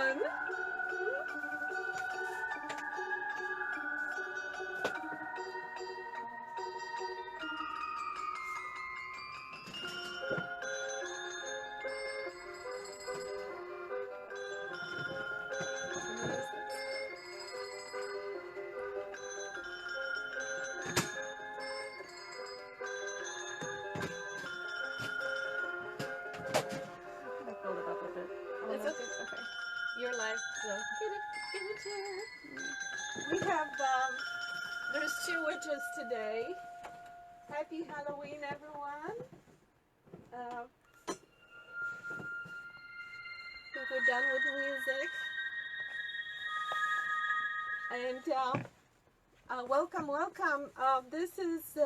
everyone. It's okay. Okay. Your life. So get a chair. We have there's 2 witches today. Happy Halloween, everyone. I think we're done with music. And welcome. This is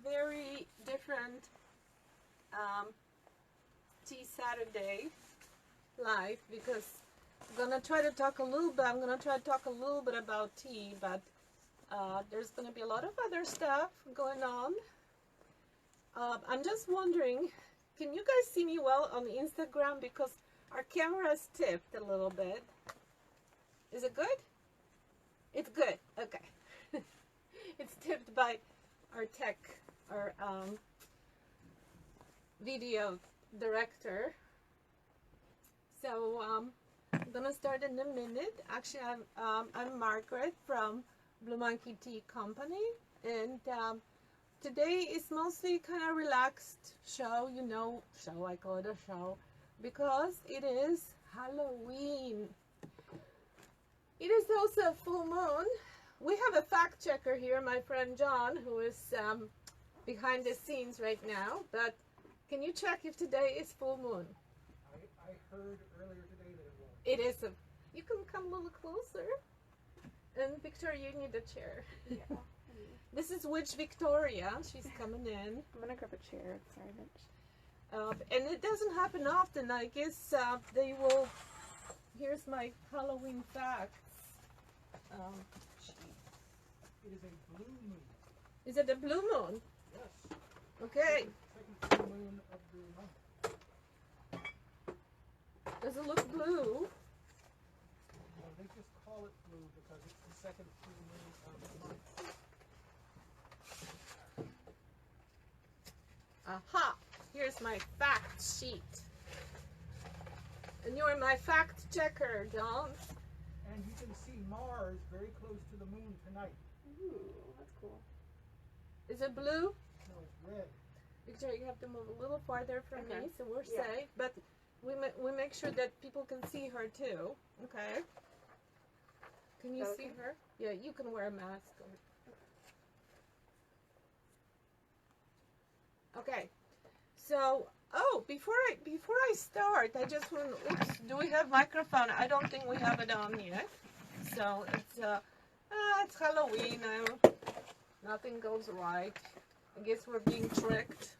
very different Tea Saturday live because I'm gonna try to talk a little bit. I'm gonna try to talk a little bit about tea, but there's gonna be a lot of other stuff going on. I'm just wondering, can you guys see me well on Instagram because our camera is tipped a little bit? Is it good? It's good. Okay. It's tipped by our video director. So I'm gonna start in a minute. Actually, I'm Margaret from Blue Monkey Tea Company, and today is mostly kind of relaxed show. I call it a show because it is Halloween. It is also a full moon. We have a fact checker here, my friend John, who is behind the scenes right now. But can you check if today is full moon? I heard earlier today that it was. It is. You can come a little closer. And Victoria, you need a chair. Yeah. This is Witch Victoria. She's coming in. I'm gonna grab a chair. Sorry, Mitch. And it doesn't happen often. I guess they will. Here's my Halloween facts. It is a blue moon. Is it a blue moon? Yes. Okay. Second full moon of the month. Does it look blue? Well, they just call it blue because it's the second full moon of the month. Aha! Here's my fact sheet. And you're my fact checker, John. And you can see Mars very close to the moon tonight. Ooh, that's cool. Is it blue? No, it's red. Victoria, you have to move a little farther from Okay. me so we're Yeah. safe. But we make sure that people can see her too. Okay? Can you see Okay. her? Yeah, you can wear a mask. Okay. So, before I start, I just want. Oops, do we have microphone? I don't think we have it on yet. So it's Halloween. Nothing goes right. I guess we're being tricked.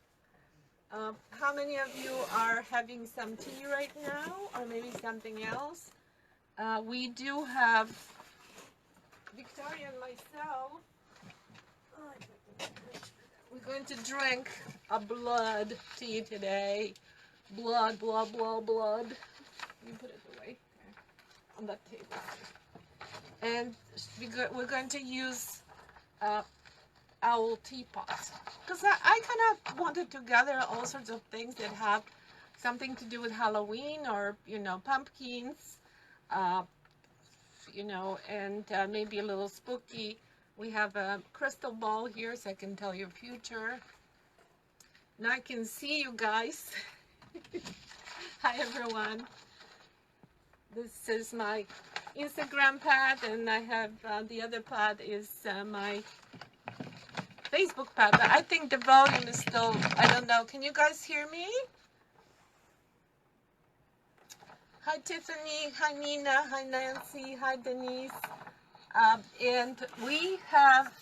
How many of you are having some tea right now, or maybe something else? We do have Victoria and myself. We're going to drink a blood tea today. Blood. You put it away on that table. And we're going to use owl teapot. Because I kind of wanted to gather all sorts of things that have something to do with Halloween or, pumpkins, and maybe a little spooky. We have a crystal ball here so I can tell your future. Now I can see you guys. Hi everyone. This is my Instagram pad, and I have the other pad is my Facebook pad. But I think the volume is still, I don't know. Can you guys hear me? Hi Tiffany, hi Nina, hi Nancy, hi Denise. And we have,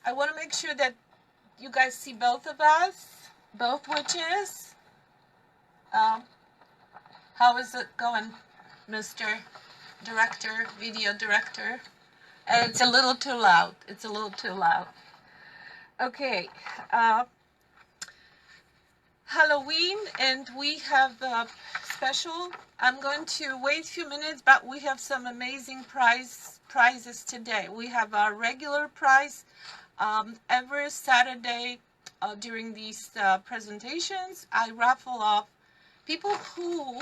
I want to make sure that you guys see both of us, both witches. How is it going, Mr. Director, Video Director? It's a little too loud. It's a little too loud. Okay. Halloween, and we have special. I'm going to wait a few minutes, but we have some amazing prizes today. We have our regular prize every Saturday during these presentations. I raffle off people who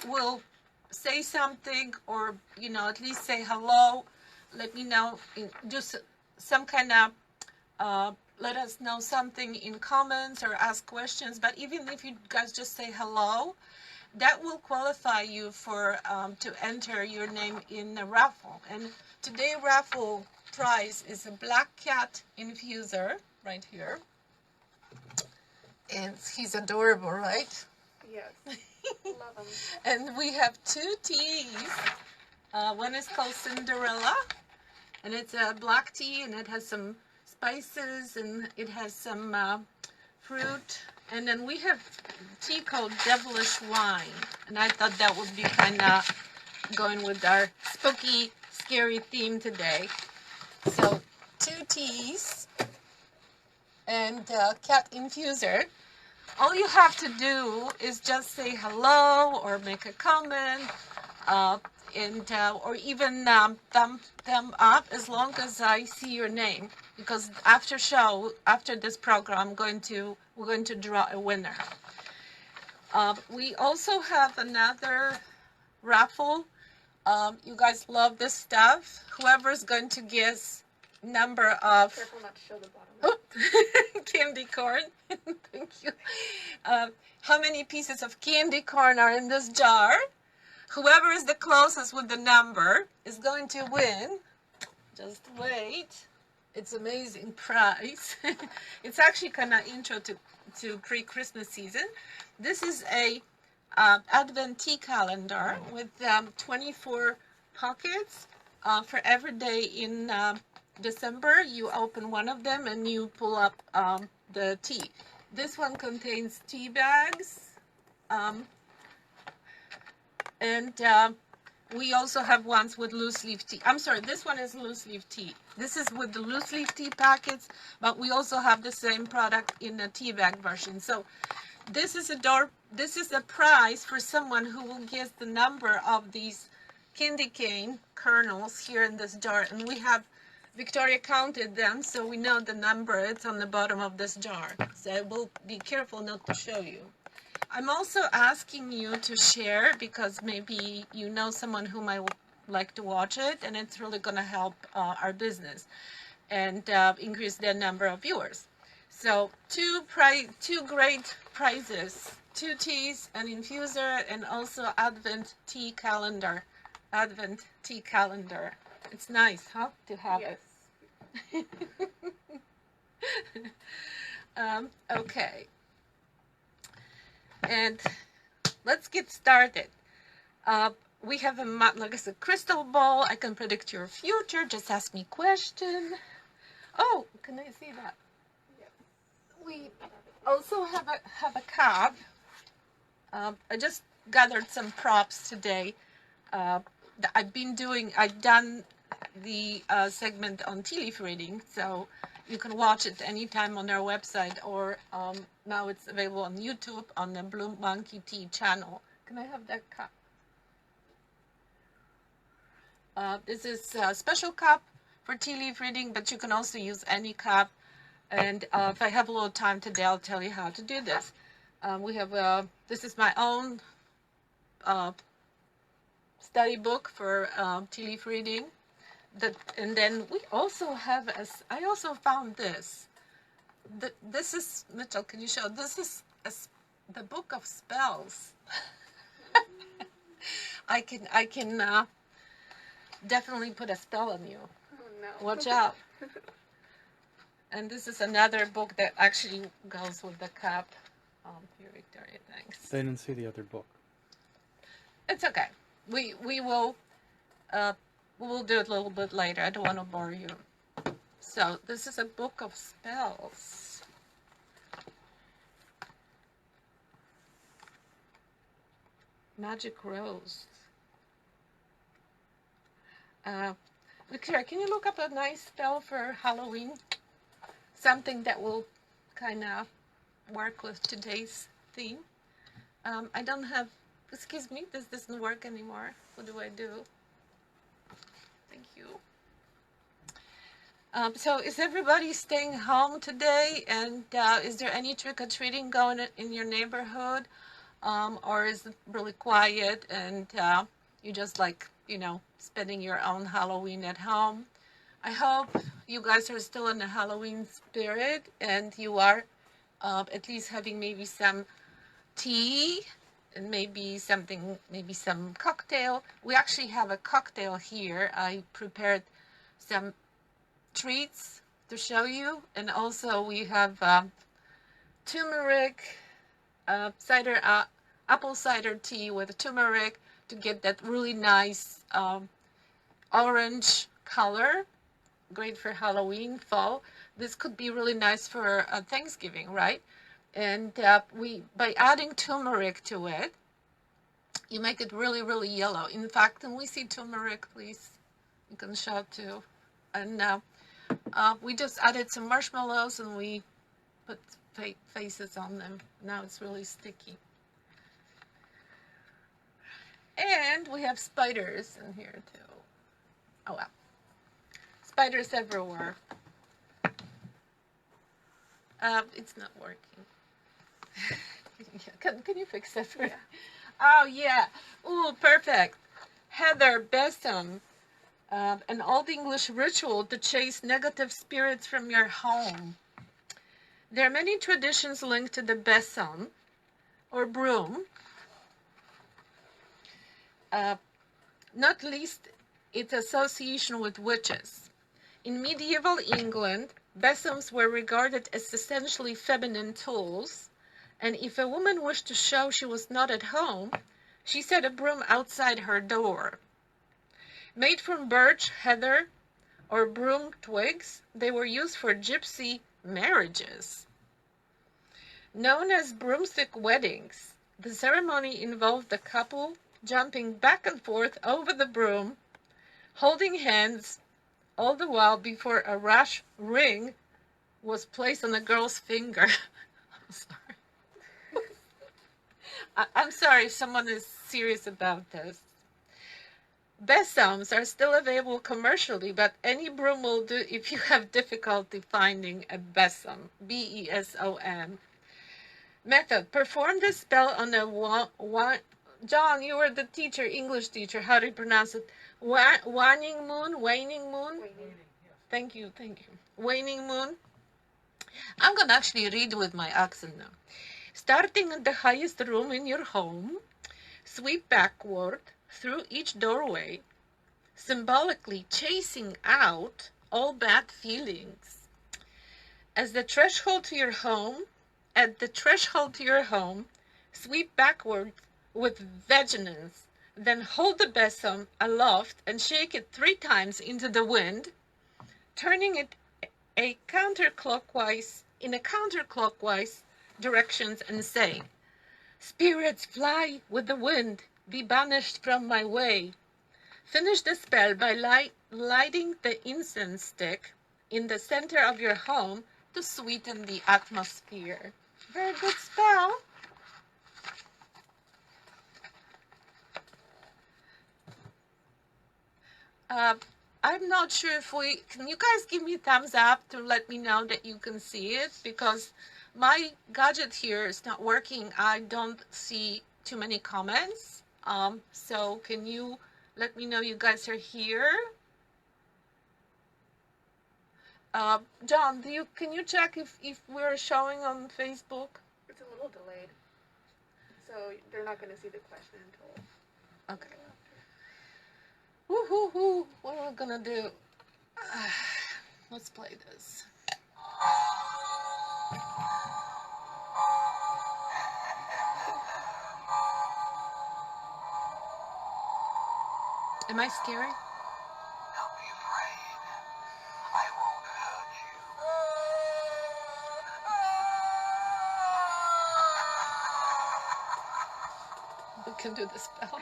will say something, or at least say hello, let me know, do some kind of let us know something in comments or ask questions. But even if you guys just say hello, that will qualify you for to enter your name in the raffle. And today raffle prize is a black cat infuser right here, and he's adorable, right? Yes. Love them. And we have 2 teas. One is called Cinderella, and it's a black tea, and it has some spices, and it has some fruit. And then we have tea called Devilish Wine, and I thought that would be kind of going with our spooky, scary theme today. So 2 teas and cat infuser. All you have to do is just say hello or make a comment, or even thumb up, as long as I see your name. Because after this program, we're going to draw a winner. We also have another raffle. You guys love this stuff. Whoever's going to guess number of... Careful not to show the bottom. Oh, candy corn. Thank you. How many pieces of candy corn are in this jar? Whoever is the closest with the number is going to win. Just wait. It's amazing prize. It's actually kind of intro to pre-Christmas season. This is a Advent tea calendar with 24 pockets. For every day in December, you open one of them and you pull up the tea. This one contains tea bags, and we also have ones with loose leaf tea. I'm sorry, this one is loose leaf tea. This is with the loose leaf tea packets, but we also have the same product in a tea bag version. So this is a prize for someone who will guess the number of these candy cane kernels here in this jar. And we have Victoria counted them, so we know the number. It's on the bottom of this jar. So we'll be careful not to show you. I'm also asking you to share, because maybe you know someone who might like to watch it, and it's really going to help our business and increase the number of viewers. So two great prizes, 2 teas, an infuser, and also Advent tea calendar. Advent tea calendar. It's nice, huh, to have Yes. it. Okay. And let's get started. We have like I said, crystal ball. I can predict your future. Just ask me question. Oh, can I see that? Yes. We also have a cup. I just gathered some props today. I've done the segment on tea leaf reading, so you can watch it anytime on our website, or now it's available on YouTube on the Blue Monkey Tea channel. Can I have that cup? This is a special cup for tea leaf reading, but you can also use any cup. And if I have a little time today, I'll tell you how to do this. We have this is my own study book for tea leaf reading. And then we also have, I also found this. This is, Mitchell, can you show? This is the book of spells. I can definitely put a spell on you. Oh, no. Watch out. And this is another book that actually goes with the cup. Here, Victoria, thanks. They didn't see the other book. It's okay. We will do it a little bit later. I don't want to bore you. So this is a book of spells. Magic Rose. Victoria, can you look up a nice spell for Halloween? Something that will kind of work with today's theme. I don't have Excuse me, this doesn't work anymore. What do I do? Thank you. So is everybody staying home today? And is there any trick-or-treating going in your neighborhood? Or is it really quiet and you just like, spending your own Halloween at home? I hope you guys are still in the Halloween spirit and you are at least having maybe some tea and maybe some cocktail. We actually have a cocktail here. I prepared some treats to show you, and also we have turmeric cider, apple cider tea with turmeric to get that really nice orange color. Great for Halloween, fall. This could be really nice for Thanksgiving, right? And by adding turmeric to it, you make it really, really yellow. In fact, can we see turmeric, please? You can show too. And we just added some marshmallows and we put faces on them. Now it's really sticky. And we have spiders in here too. Oh wow. Spiders everywhere. It's not working. Can you fix that for me? Oh yeah. Ooh, perfect. Heather Besom. An Old English ritual to chase negative spirits from your home. There are many traditions linked to the besom, or broom, not least its association with witches. In medieval England, besoms were regarded as essentially feminine tools, and if a woman wished to show she was not at home, she set a broom outside her door. Made from birch, heather, or broom twigs, they were used for gypsy marriages. Known as broomstick weddings, the ceremony involved the couple jumping back and forth over the broom, holding hands, all the while before a rash ring was placed on the girl's finger. I'm sorry. I'm sorry if someone is serious about this. Besoms are still available commercially, but any broom will do if you have difficulty finding a besom. B-E-S-O-M. Method. Perform the spell on a John, you were the teacher, English teacher. How do you pronounce it? Waning moon? Waning moon? Waning, yes. Thank you. Waning moon. I'm going to actually read with my accent now. Starting at the highest room in your home, sweep backward through each doorway, symbolically chasing out all bad feelings. At the threshold to your home, sweep backward with vigilance, then hold the besom aloft and shake it 3 times into the wind, turning it in a counterclockwise directions and saying, "Spirits, fly with the wind, be banished from my way." Finish the spell by lighting the incense stick in the center of your home to sweeten the atmosphere. Very good spell. I'm not sure if can you guys give me a thumbs up to let me know that you can see it, because my gadget here is not working. I don't see too many comments. So can you let me know you guys are here? John, can you check if we're showing on Facebook? It's a little delayed, so they're not going to see the question until. Okay. Woo-hoo-hoo. What are we gonna do? Let's play this. Am I scary? Don't be afraid. I won't hurt you. We can do the spell.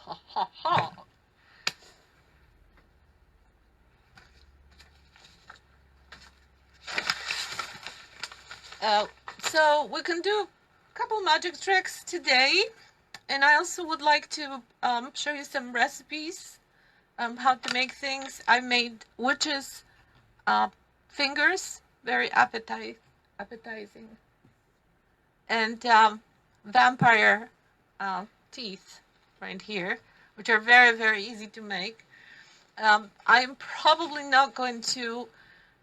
Ha ha ha. So we can do a couple magic tricks today, and I also would like to show you some recipes, how to make things. I made witches' fingers, very appetizing, and vampire teeth right here, which are very, very easy to make. I'm probably not going to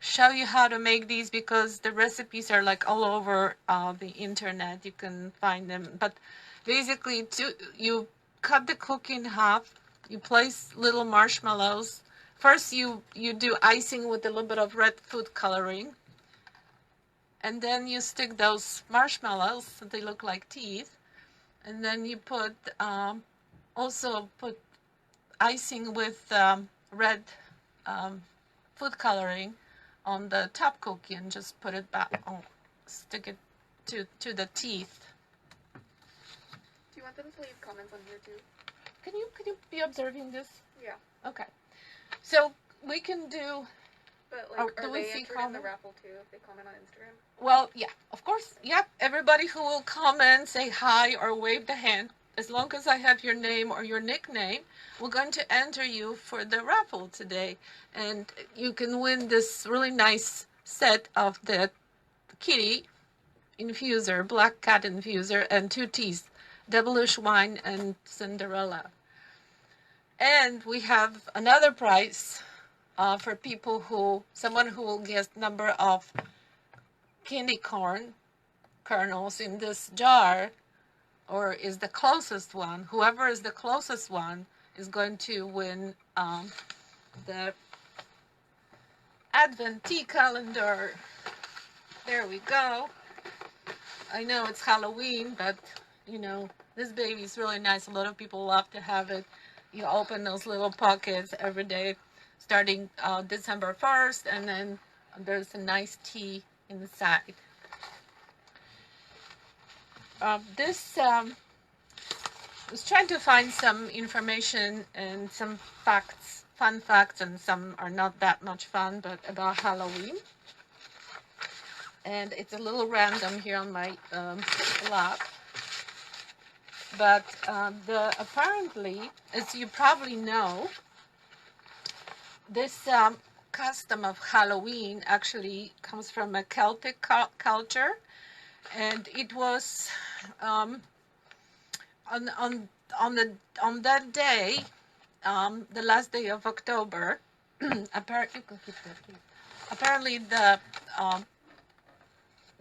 show you how to make these because the recipes are like all over the internet. You can find them. But basically, you cut the cookie in half. You place little marshmallows. First, you do icing with a little bit of red food coloring. And then you stick those marshmallows so they look like teeth. And then you put also put icing with red food coloring on the top cookie and just put it back on, stick it to the teeth. Do you want them to leave comments on here too? Can you be observing this? Yeah. Okay. So we can do. But like, do are we they see entered in the comment? raffle too if they comment on Instagram? Well, yeah, of course. Yep. Everybody who will comment, say hi, or wave the hand, as long as I have your name or your nickname, we're going to enter you for the raffle today. And you can win this really nice set of the kitty infuser, black cat infuser, and 2 teas, devilish wine and Cinderella. And we have another prize for people someone who will guess number of candy corn kernels in this jar, or is the closest one. Whoever is the closest one is going to win the Advent tea calendar. There we go. I know it's Halloween, but you know, this baby is really nice. A lot of people love to have it. You open those little pockets every day, starting December 1st, and then there's a nice tea inside. This was trying to find some information and some facts, fun facts, and some are not that much fun, but about Halloween. And it's a little random here on my lap. But apparently, as you probably know, this custom of Halloween actually comes from a Celtic culture, and it was on that day, the last day of October. Apparently, the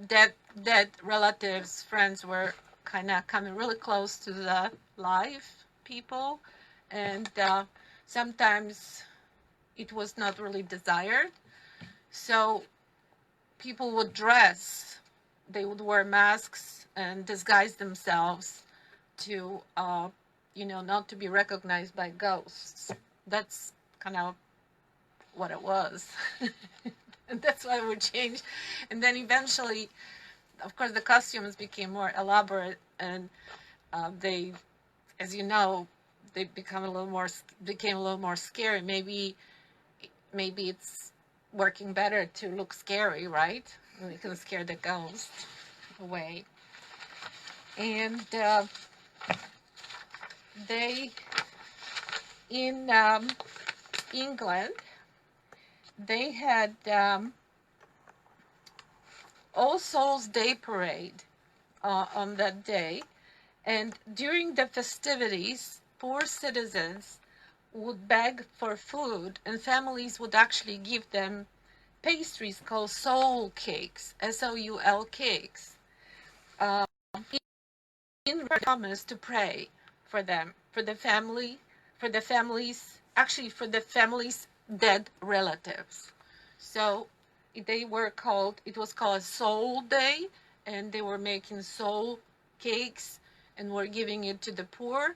dead relatives, friends were kind of coming really close to the live people, and sometimes it was not really desired. So people would dress, they would wear masks and disguise themselves to, not to be recognized by ghosts. That's kind of what it was. And that's why we changed. And then eventually, of course, the costumes became more elaborate, and they, as you know, they became a little more scary. Maybe it's working better to look scary, right? We can scare the ghost away. And they, in England, they had All Souls Day parade on that day, and during the festivities, poor citizens would beg for food, and families would actually give them pastries called soul cakes, S-O-U-L cakes, in promise to pray for them, for the families, for the family's dead relatives. So it was called a soul day, and they were making soul cakes and were giving it to the poor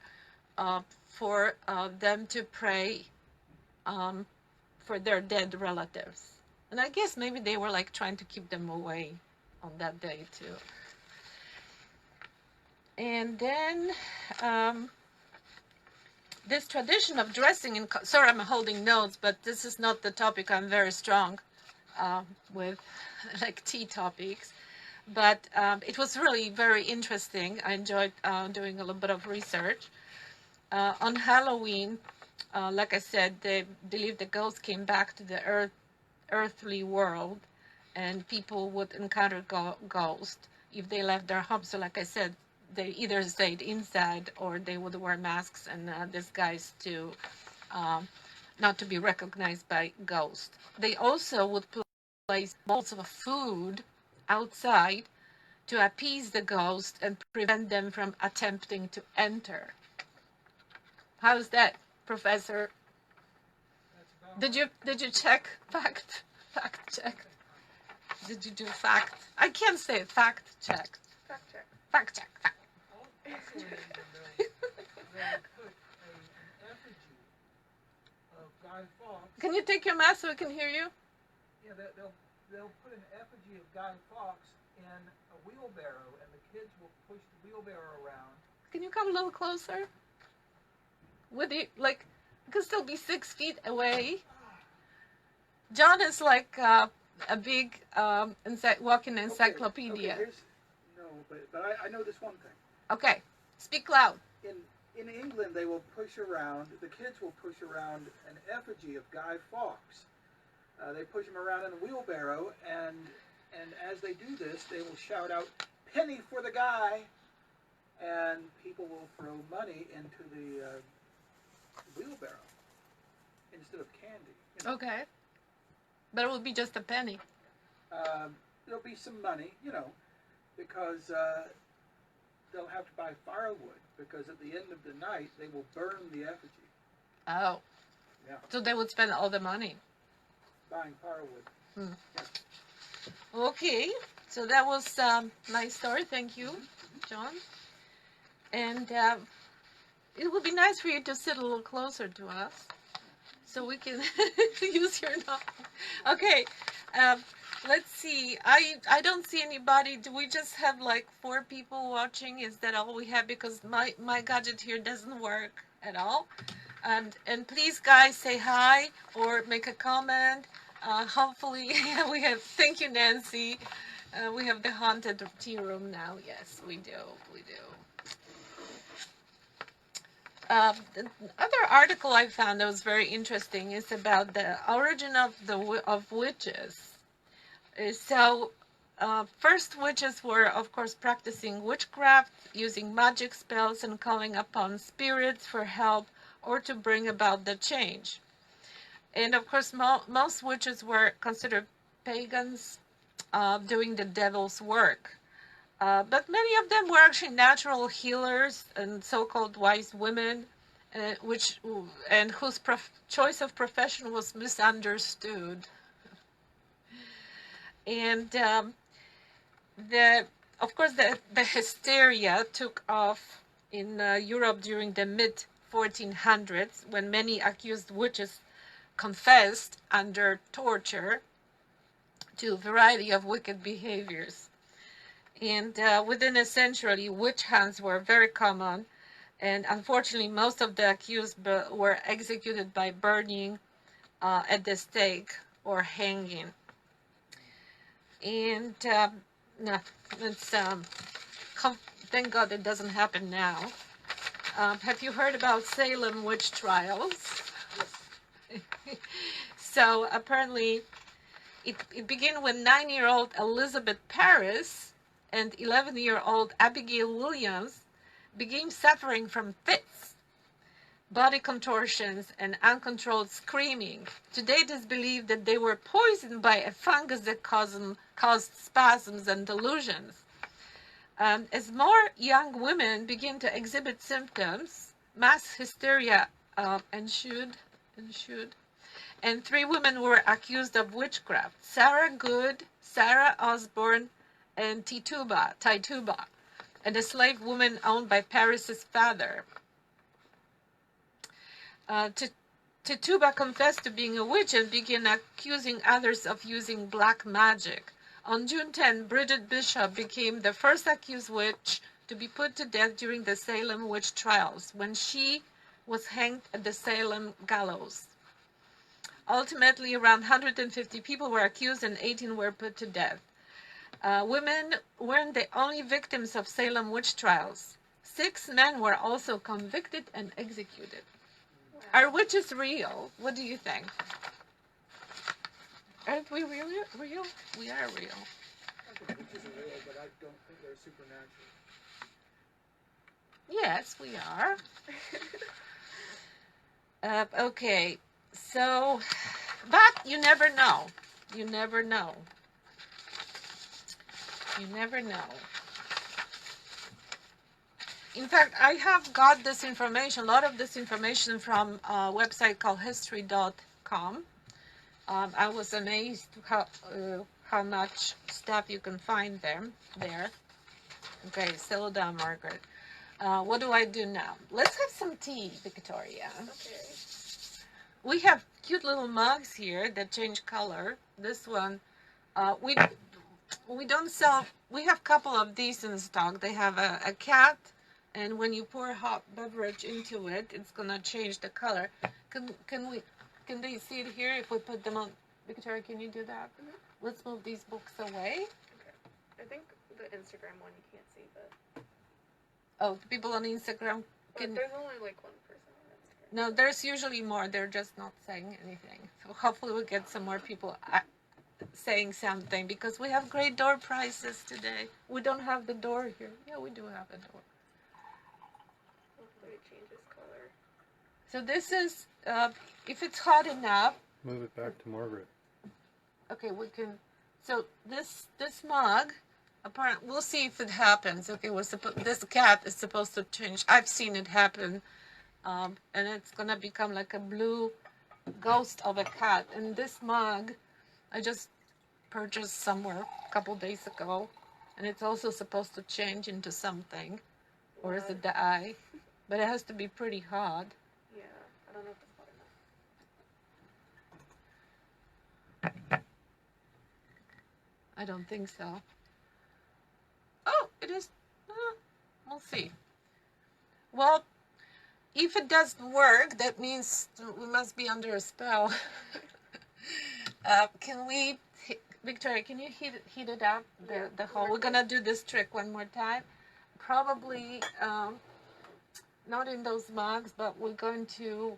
for them to pray for their dead relatives. And I guess maybe they were like trying to keep them away on that day too. And then this tradition of dressing in, sorry, I'm holding notes, but this is not the topic I'm very strong with, like tea topics. But it was really very interesting. I enjoyed doing a little bit of research. On Halloween, like I said, they believe the ghosts came back to the earthly world, and people would encounter ghosts if they left their homes. So like I said, they either stayed inside or they would wear masks and disguise to not to be recognized by ghosts. They also would place bowls of food outside to appease the ghost and prevent them from attempting to enter. How's that, Professor? That's about Did you check fact check? Did you do fact? I can't say it. Fact check. Fact check. Fact check. Fact. also in they'll put an effigy of Guy Fawkes. Can you take your mask so we can hear you? Yeah, they'll put an effigy of Guy Fawkes in a wheelbarrow, and the kids will push the wheelbarrow around. Can you come a little closer? With you, like, you can still be 6 feet away. John is like a big walking encyclopedia. Okay, no, but I know this one thing. Okay, speak loud. In England, they will push around, the kids will push around an effigy of Guy Fawkes. They push him around in a wheelbarrow, and as they do this, they will shout out, "Penny for the guy!" And people will throw money into the wheelbarrow instead of candy. You know? Okay. But it will be just a penny. There'll be some money, you know, because they'll have to buy firewood, because at the end of the night, they will burn the effigy. Oh. Yeah. So they would spend all the money. Buying firewood. Hmm. Okay. So that was nice story. Thank you, John. And it would be nice for you to sit a little closer to us so we can use your knob. Okay. Let's see. I don't see anybody. Do we just have like 4 people watching? Is that all we have? Because my gadget here doesn't work at all. And please, guys, say hi or make a comment. Hopefully, we have. Thank you, Nancy. We have the haunted tea room now. Yes, we do. We do. The other article I found that was very interesting is about the origin of witches. So, first witches were, of course, practicing witchcraft, using magic spells and calling upon spirits for help or to bring about the change. And of course, most witches were considered pagans, doing the devil's work. But many of them were actually natural healers and so-called wise women, whose choice of profession was misunderstood. And of course, the hysteria took off in Europe during the mid-1400s, when many accused witches confessed under torture to a variety of wicked behaviors. And within a century, witch hunts were very common, and unfortunately, most of the accused were executed by burning at the stake or hanging. And no, it's thank God it doesn't happen now. Have you heard about Salem witch trials? So apparently, it began when 9-year-old Elizabeth Parris and 11-year-old Abigail Williams began suffering from fits, body contortions, and uncontrolled screaming. Today it is believed that they were poisoned by a fungus that caused spasms and delusions. As more young women begin to exhibit symptoms, mass hysteria ensued, and 3 women were accused of witchcraft: Sarah Good, Sarah Osborne, and Tituba, and a slave woman owned by Paris's father. Tituba confessed to being a witch and began accusing others of using black magic. On June 10, Bridget Bishop became the first accused witch to be put to death during the Salem witch trials, when she was hanged at the Salem gallows. Ultimately, around 150 people were accused and 18 were put to death. Women weren't the only victims of Salem witch trials. 6 men were also convicted and executed. Are witches real? What do you think? Aren't we really real? We are real. I think witches are real, but I don't think they're supernatural. Yes, we are. Okay, so, but you never know. You never know. You never know. In fact, I have got this information, a lot of this information from a website called history.com. I was amazed how much stuff you can find there. Okay, settle down, Margaret. What do I do now? Let's have some tea, Victoria. Okay. We have cute little mugs here that change color. This one, we don't sell. We have a couple of these in stock. They have a cat, and when you pour hot beverage into it, it's gonna change the color. Can they see it here if we put them on? Victoria, can you do that? Mhm. Let's move these books away. Okay. I think the Instagram one you can't see, but Oh, the people on Instagram can. there's only like one person on Instagram. No, there's usually more. They're just not saying anything. So hopefully we'll get some more people saying something because we have great door prices today. We don't have the door here. Yeah, we do have a door. Hopefully it changes color. So this is, if it's hot enough. Move it back to Margaret. Okay, we can. So this mug, apparently, we'll see if it happens. Okay, this cat is supposed to change. I've seen it happen, and it's gonna become like a blue ghost of a cat. And this mug, I just purchased somewhere a couple days ago, and it's also supposed to change into something, or is it the eye? But it has to be pretty hot. Yeah, I don't know if it's hot enough. I don't think so. Oh, it is. We'll see. Well, if it doesn't work, that means we must be under a spell. Can we, Victoria? Can you heat it up? The whole. We're gonna do this trick one more time. Probably not in those mugs, but we're going to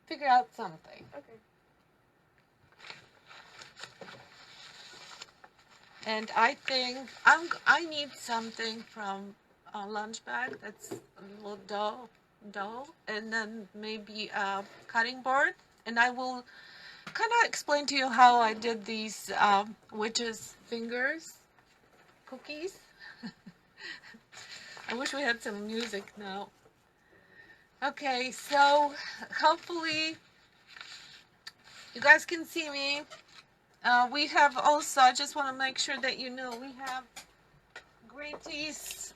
figure out something. Okay. And I think I need something from a lunch bag that's a little dough, and then maybe a cutting board. And I will kind of explain to you how I did these witch's fingers cookies. I wish we had some music now. Okay, so hopefully you guys can see me. We have also, I just want to make sure that you know, we have green teas.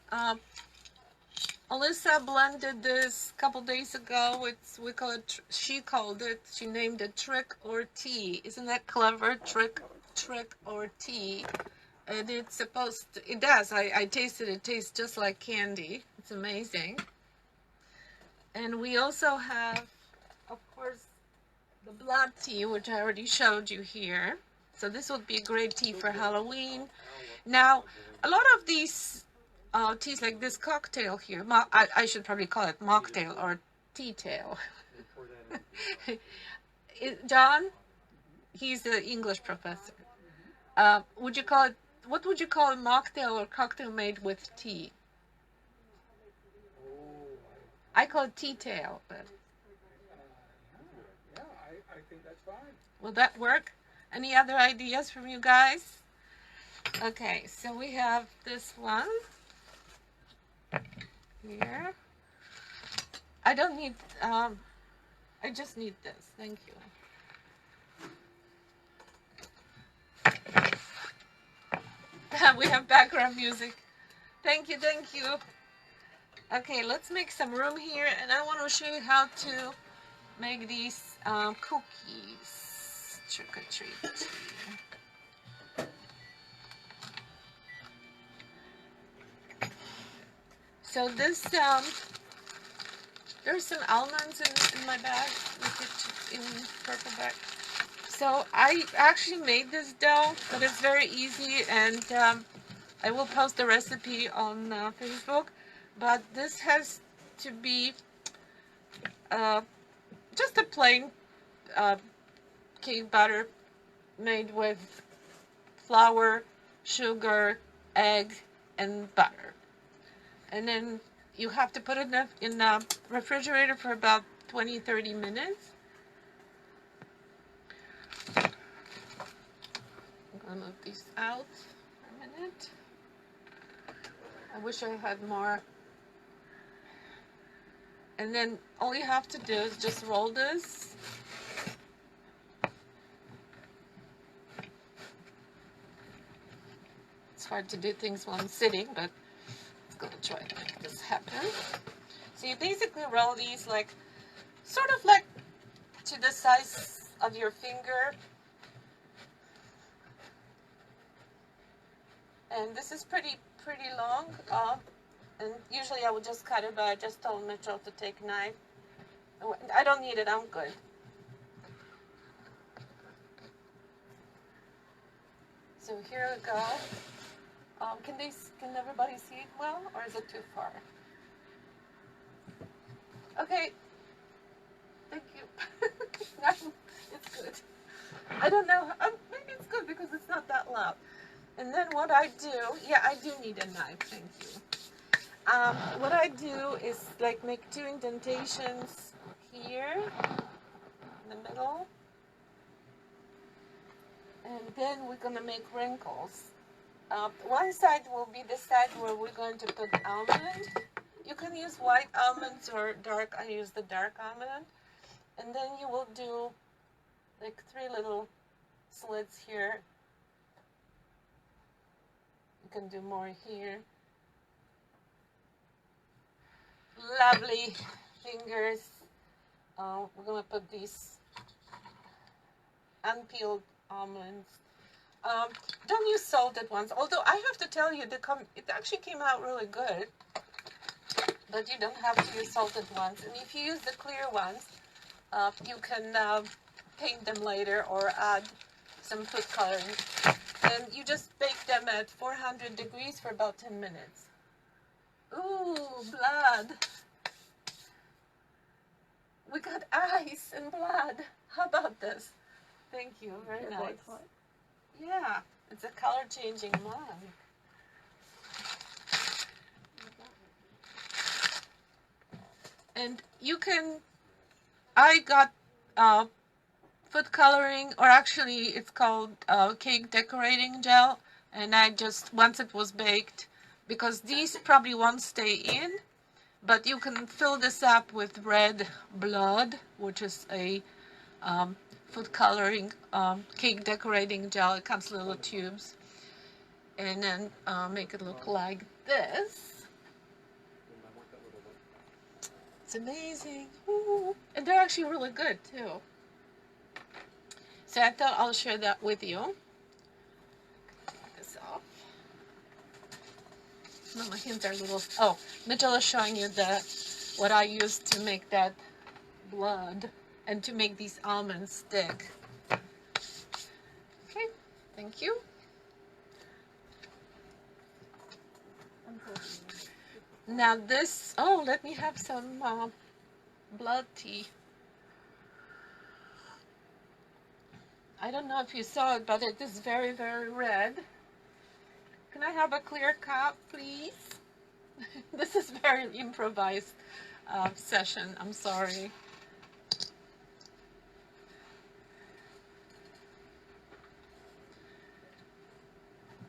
Alyssa blended this a couple days ago. She named it Trick or Tea. Isn't that clever? Trick or Tea. And it's supposed to, it does. I tasted it. It tastes just like candy. It's amazing. And we also have, of course, the blood tea, which I already showed you here. So this would be a great tea for Halloween. Now, a lot of these teas, like this cocktail here, I should probably call it mocktail or tea tail. John, he's the English professor. Would you call it? What would you call a mocktail or cocktail made with tea? I call it tea tail, but Yeah, I think that's fine. will that work? Any other ideas from you guys? Okay, so we have this one here. I don't need, I just need this. Thank you. We have background music. Thank you, thank you. Okay, let's make some room here, and I want to show you how to make these cookies. Trick or treat. So this, there's some almonds in my bag, in purple bag. So I actually made this dough, but it's very easy, and I will post the recipe on Facebook. But this has to be just a plain cake batter made with flour, sugar, egg, and butter. And then you have to put it in the refrigerator for about 20-30 minutes. I'm gonna move these out for a minute. I wish I had more. And then all you have to do is just roll this. It's hard to do things while I'm sitting, but I'm gonna try to make this happen. So you basically roll these like, sort of like to the size of your finger. And this is pretty long. And usually I would just cut it, but I just told Mitchell to take a knife. I don't need it, I'm good. So here we go. Can everybody see it well, or is it too far? Okay. Thank you. It's good. I don't know. Maybe it's good because it's not that loud. And then what I do, yeah, I do need a knife. Thank you. What I do is like make 2 indentations here in the middle, and then we're gonna make wrinkles. One side will be the side where we're going to put almond. You can use white almonds or dark. I use the dark almond. And then you will do like 3 little slits here. You can do more here. Lovely fingers. We're gonna put these unpeeled almonds. Don't use salted ones, although I have to tell you, it actually came out really good, but you don't have to use salted ones. And if you use the clear ones, you can paint them later or add some food coloring. And you just bake them at 400 degrees for about 10 minutes. Ooh, blood. We got ice and blood. How about this? Thank you, very nice. Yeah, it's a color changing mug. And you can, I got food coloring, or actually it's called cake decorating gel, and I just, once it was baked, because these probably won't stay in, but you can fill this up with red blood, which is a food coloring cake decorating gel. It comes in little tubes, and then make it look like this. It's amazing. Ooh. And they're actually really good too. So I thought I'll share that with you. Take this off. No, my hands are a little. Oh, Mitchell is showing you what I used to make that blood and to make these almonds stick. Okay, thank you. Now this, oh, let me have some blood tea. I don't know if you saw it, but it is very, very red. Can I have a clear cup, please? This is very improvised session. I'm sorry.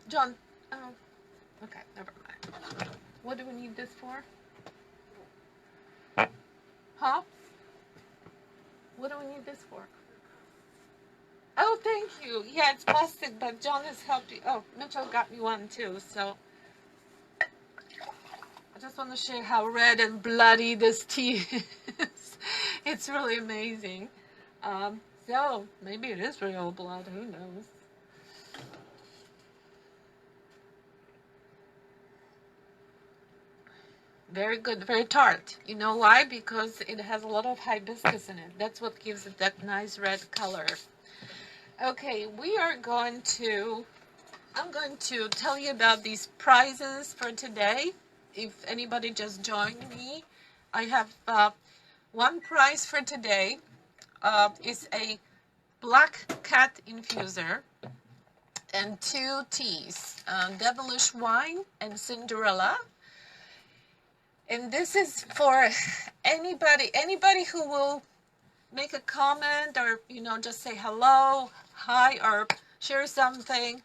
John, okay, never mind. What do we need this for? Huh? What do we need this for? Oh, thank you. Yeah, it's plastic, but John has helped you. Oh, Mitchell got me one too, so. I just want to show you how red and bloody this tea is. It's really amazing. So, maybe it is real blood, who knows? Very good, very tart. You know why? Because it has a lot of hibiscus in it. That's what gives it that nice red color. Okay, I'm going to tell you about these prizes for today. If anybody just joined me, I have one prize for today. Is a black cat infuser and 2 teas, Devilish Wine and Cinderella. And this is for anybody who will make a comment, or just say hello, hi, or share something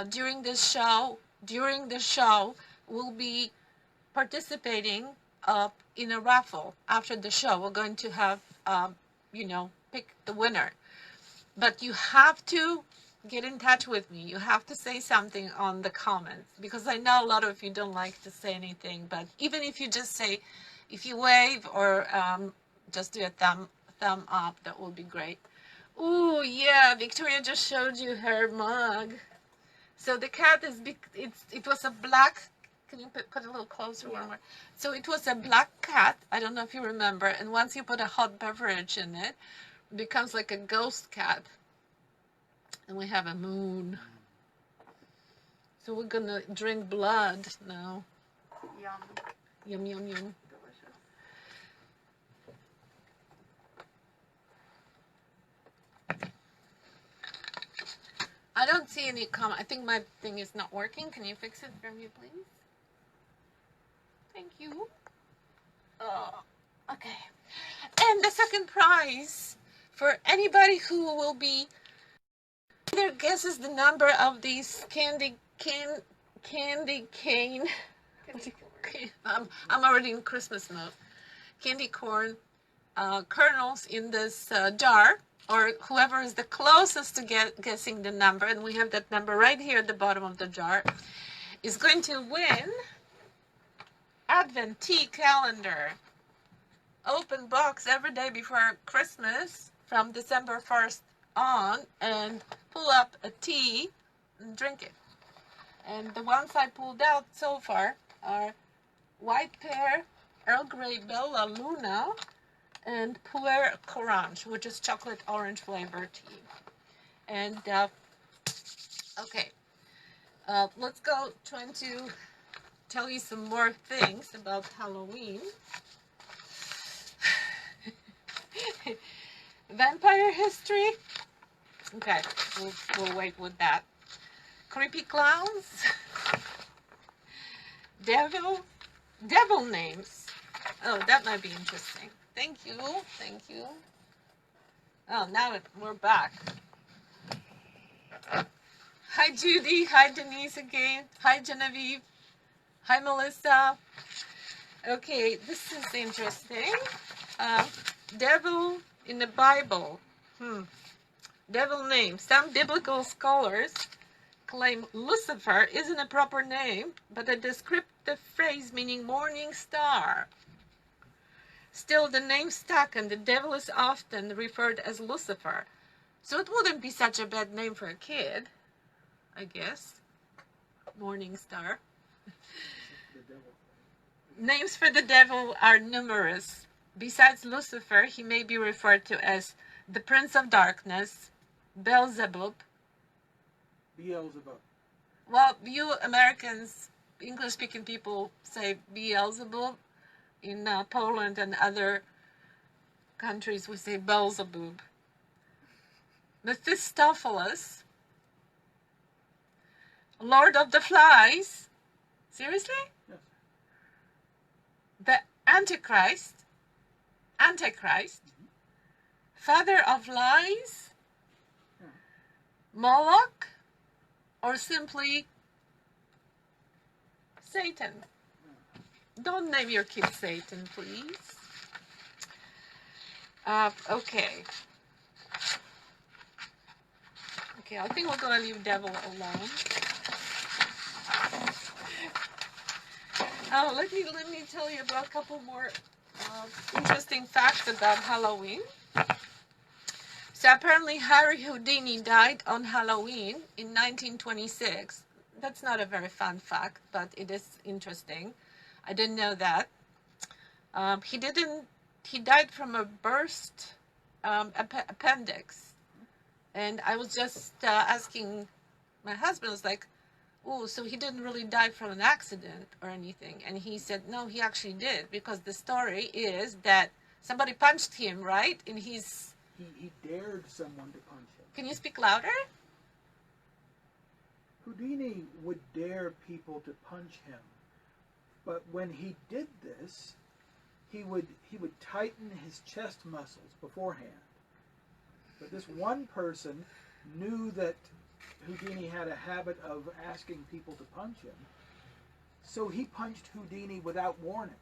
during the show. During the show, we'll be participating in a raffle. After the show, we're going to have pick the winner. But you have to get in touch with me. You have to say something on the comments, because I know a lot of you don't like to say anything. But even if you just say, if you wave or just do a thumb up, that will be great. Ooh, yeah, Victoria just showed you her mug. So the cat is big. It was a black. Can you put a little closer? Yeah. One more. So it was a black cat. I don't know if you remember. And once you put a hot beverage in it, it becomes like a ghost cat. And we have a moon. So we're gonna drink blood now. Yum. Yum, yum, yum. Delicious. I don't see any comment. I think my thing is not working. Can you fix it for me, please? Thank you. Okay. And the second prize for anybody who will be either guesses the number of these candy cane. I'm already in Christmas mode. Candy corn kernels in this jar, or whoever is the closest to guessing the number, and we have that number right here at the bottom of the jar, is going to win Advent tea calendar. Open box every day before Christmas from December 1st on, and pull up a tea and drink it. And the ones I pulled out so far are White Pear, Earl Grey Bella Luna, and Puer Corange, which is chocolate orange flavor tea. And okay, let's go trying to tell you some more things about Halloween. Vampire history. Okay, we'll wait with that. Creepy clowns. Devil names. Oh, that might be interesting. Thank you. Oh, now we're back. Hi, Judy. Hi, Denise again. Hi, Genevieve. Hi, Melissa. Okay, this is interesting. Devil in the Bible. Devil name. Some biblical scholars claim Lucifer isn't a proper name, but a descriptive phrase meaning morning star. Still, the name stuck, and the devil is often referred as Lucifer. So it wouldn't be such a bad name for a kid, I guess. Morning star. Names for the devil are numerous. Besides Lucifer, he may be referred to as the Prince of Darkness, Beelzebub. Beelzebub. Well, you Americans, English-speaking people, say Beelzebub. In Poland and other countries, we say Beelzebub. Mephistopheles. Lord of the Flies. Seriously? Yes. The Antichrist. Father of Lies. Moloch. Or simply Satan. Don't name your kid Satan, please. Okay, I think we're going to leave devil alone. Let me tell you about a couple more interesting facts about Halloween. So apparently Harry Houdini died on Halloween in 1926. That's not a very fun fact, but it is interesting. I didn't know that. He died from a burst appendix. And I was just asking my husband, I was like, oh, so he didn't really die from an accident or anything. And he said, no, he actually did, because the story is that somebody punched him, right? And He dared someone to punch him. Can you speak louder? Houdini would dare people to punch him, but when he did this, he would tighten his chest muscles beforehand. But this one person knew that Houdini had a habit of asking people to punch him, so he punched Houdini without warning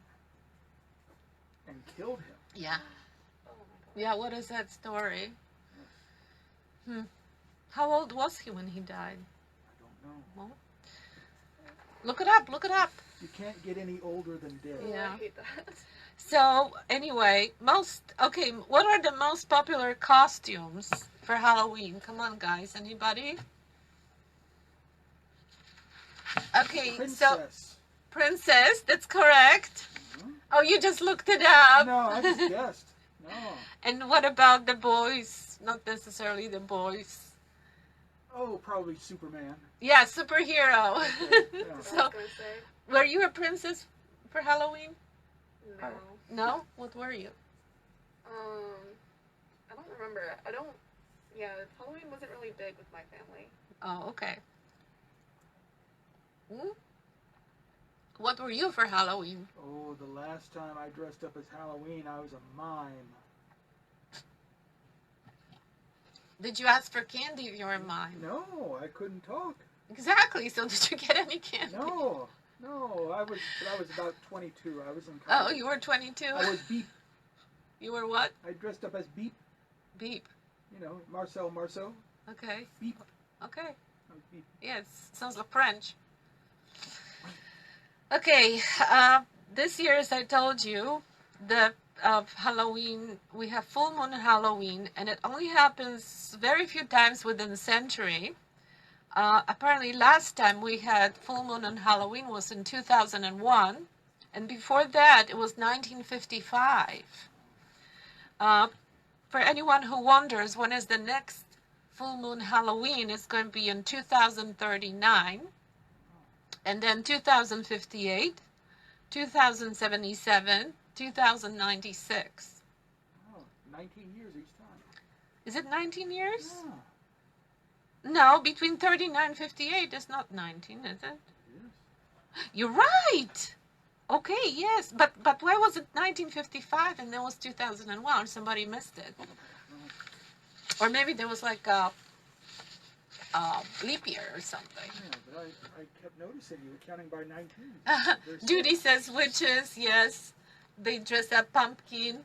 and killed him. Yeah. Oh my god. Yeah, what is that story? How old was he when he died? I don't know. Well, look it up, look it up. You can't get any older than dead. Yeah. I hate that. So, anyway, what are the most popular costumes for Halloween? Come on, guys, anybody? Okay, so Princess. Princess, that's correct. Mhm. Oh, you just looked it up. No, I just guessed. No. And what about the boys? Not necessarily the boys. Oh, probably Superman. Yeah, superhero. Okay, yeah. That's So, what I was gonna say. were you a princess for Halloween? No. No? What were you? I don't remember. Yeah, Halloween wasn't really big with my family. Oh, okay. What were you for Halloween? Oh, the last time I dressed up as Halloween, I was a mime. Did you ask for candy if you were mine? No, I couldn't talk. Exactly. So did you get any candy? No, I was about 22. I was in Oh, college. you were 22? I was Beep. You were what? I dressed up as Beep. Beep. You know, Marceau. Okay. Beep. Okay. I was Beep. Yeah, it sounds like French. Okay. This year, as I told you, the Halloween, we have full moon Halloween, and it only happens very few times within a century. Apparently last time we had full moon on Halloween was in 2001, and before that it was 1955. For anyone who wonders when is the next full moon Halloween, it's going to be in 2039, and then 2058, 2077, 2096. Oh, 19 years each time. Is it 19 years? Yeah, No, between 39 and 58 is not 19, is it? it is. You're right. Okay, yes, but why was it 1955 and then was 2001? Somebody missed it, or maybe there was like a leap year or something. Yeah, but I kept noticing you were counting by 19. There's Judy says witches. Yes, they dress up pumpkin.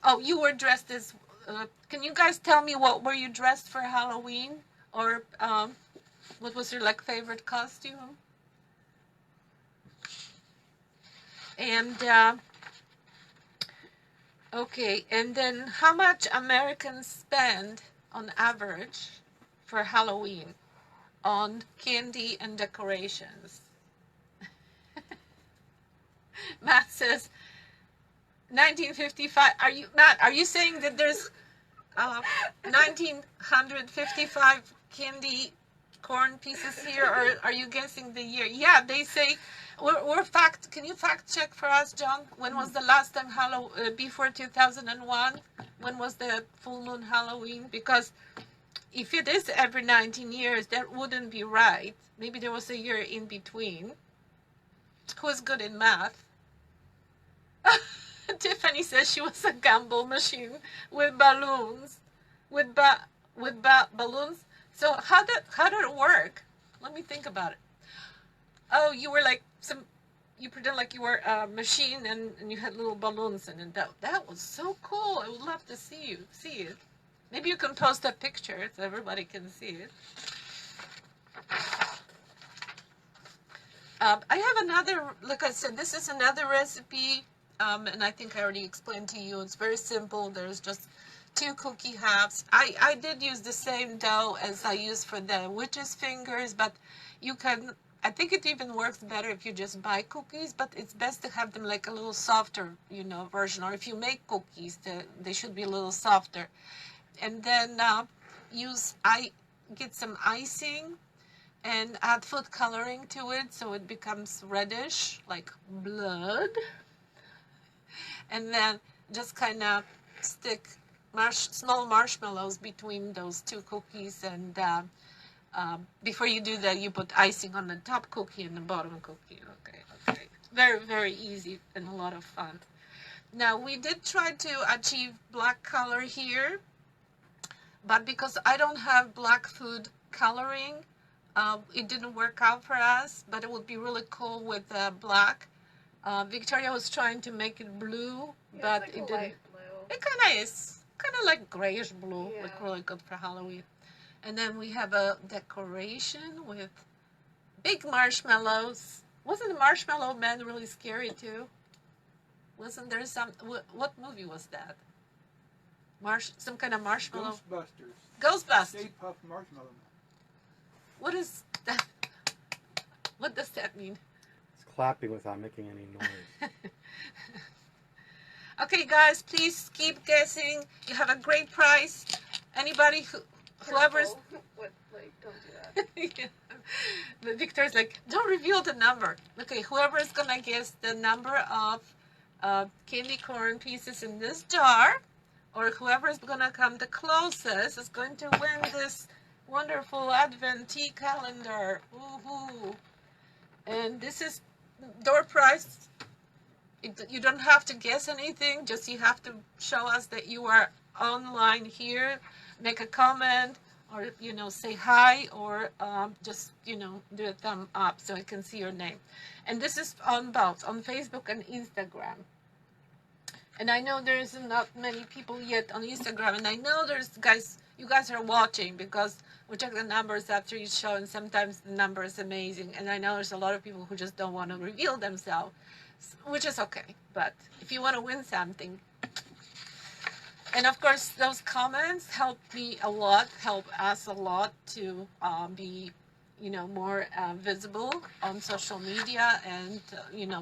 Oh, you were dressed as. Can you guys tell me what were you dressed for Halloween, or what was your like favorite costume? And okay, and then how much Americans spend on average for Halloween on candy and decorations? Matt says 1955. Matt, are you saying that there's 1955 candy corn pieces here, or are you guessing the year? Yeah, they say can you fact check for us, John? When was the last time before 2001? When was the full moon Halloween? Because if it is every 19 years, that wouldn't be right. Maybe there was a year in between. Who's good in math? Tiffany says she was a gamble machine with balloons, with balloons. So how did it work? Let me think about it. Oh, you were like you pretend like you were a machine and you had little balloons in it. That was so cool. I would love to see it. Maybe you can post a picture so everybody can see it. I have another, like I said, this is another recipe, and I think I already explained to you. It's very simple. There's just 2 cookie halves. I did use the same dough as I used for the witch's fingers, but you can, I think it even works better if you just buy cookies, but it's best to have them like a little softer, version. Or if you make cookies, they should be a little softer. And then get some icing and add food coloring to it so it becomes reddish, like blood. And then just kind of stick small marshmallows between those two cookies. And before you do that, you put icing on the top cookie and the bottom cookie. Okay. Very, very easy and a lot of fun. Now, we did try to achieve black color here, but because I don't have black food coloring, it didn't work out for us, but it would be really cool with black. Victoria was trying to make it blue, but it's like it a didn't. light blue. It kind of is, kind of like grayish blue, Yeah. like really good for Halloween. And then we have a decoration with big marshmallows. Wasn't the Marshmallow Man really scary too? Wasn't there some, what movie was that? Some kind of marshmallow? Ghostbusters. Stay Puft Marshmallow Man. What is that? What does that mean? It's clapping without making any noise. Okay, guys, please keep guessing. You have a great price. Anybody whoever's Don't do that. But Victor's like, don't reveal the number. Okay, whoever's gonna guess the number of candy corn pieces in this jar, or whoever's gonna come the closest, is going to win this wonderful Advent tea calendar. Woohoo! And this is door price. You don't have to guess anything. Just you have to show us that you are online here. Make a comment, or say hi, or just do a thumb up so I can see your name. And this is on both, on Facebook and Instagram. And I know there's not many people yet on Instagram, and I know you guys are watching, because we check the numbers after each show, and sometimes the number is amazing. And I know there's a lot of people who just don't want to reveal themselves, which is okay. But if you want to win something, and of course, those comments help me a lot, help us a lot to be, more visible on social media and,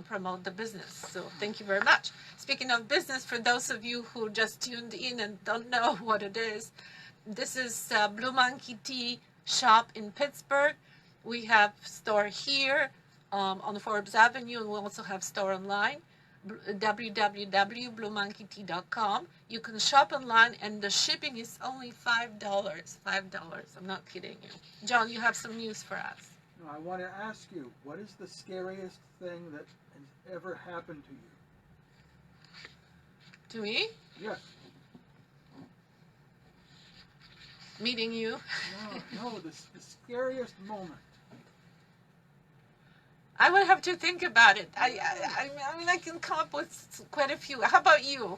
promote the business. So thank you very much. Speaking of business, for those of you who just tuned in and don't know what it is, this is Blue Monkey Tea shop in Pittsburgh. We have store here on Forbes Avenue, and we also have store online. www.bluemonkeytea.com. You can shop online, and the shipping is only $5. $5. I'm not kidding you. John, you have some news for us. No, I want to ask you, what is the scariest thing that has ever happened to you? To me? Yes. Meeting you. No, the scariest moment. I would have to think about it. I mean, I can come up with quite a few. How about you?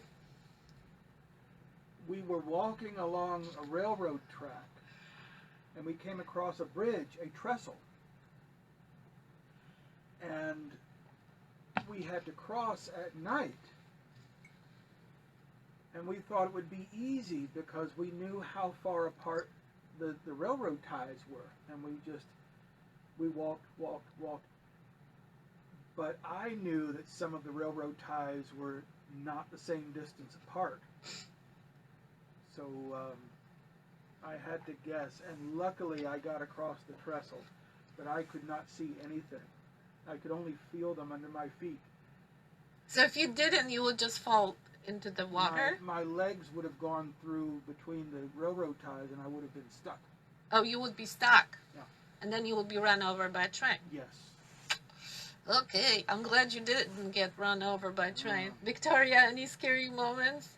We were walking along a railroad track, and we came across a bridge, a trestle. And we had to cross at night. And we thought it would be easy because we knew how far apart the railroad ties were. And we walked. But I knew that some of the railroad ties were not the same distance apart. So I had to guess, and luckily I got across the trestle, but I could not see anything. I could only feel them under my feet. So if you didn't, you would just fall into the water? My legs would have gone through between the railroad ties, and I would have been stuck. Oh, you would be stuck? Yeah. And then you would be run over by a train? Yes. Okay, I'm glad you didn't get run over by a train. Victoria, any scary moments?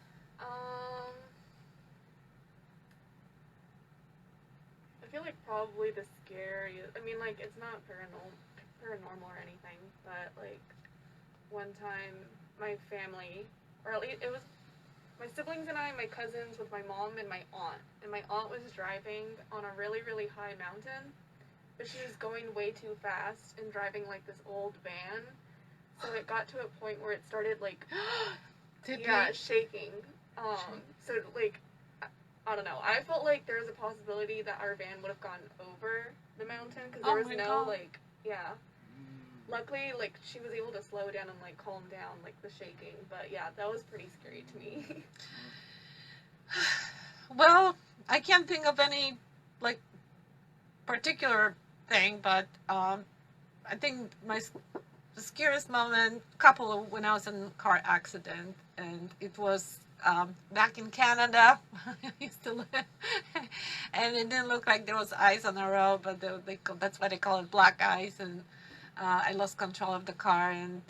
I feel like probably the scariest. I mean, like, it's not paranormal or anything, but like one time my family, or at least it was my siblings and I, my cousins with my mom and my aunt. And my aunt was driving on a really, really high mountain, but she was going way too fast and driving like this old van. So it got to a point where it started like, shaking. So like, I don't know. I felt like there was a possibility that our van would have gone over the mountain because there was no like, Luckily, like, she was able to slow down and like calm down like the shaking. But yeah, that was pretty scary to me. Well, I can't think of any like particular thing, but I think the scariest moment, couple of when I was in a car accident, and it was back in Canada. I used to live, and it didn't look like there was ice on the road, but that's why they call it black ice. And I lost control of the car and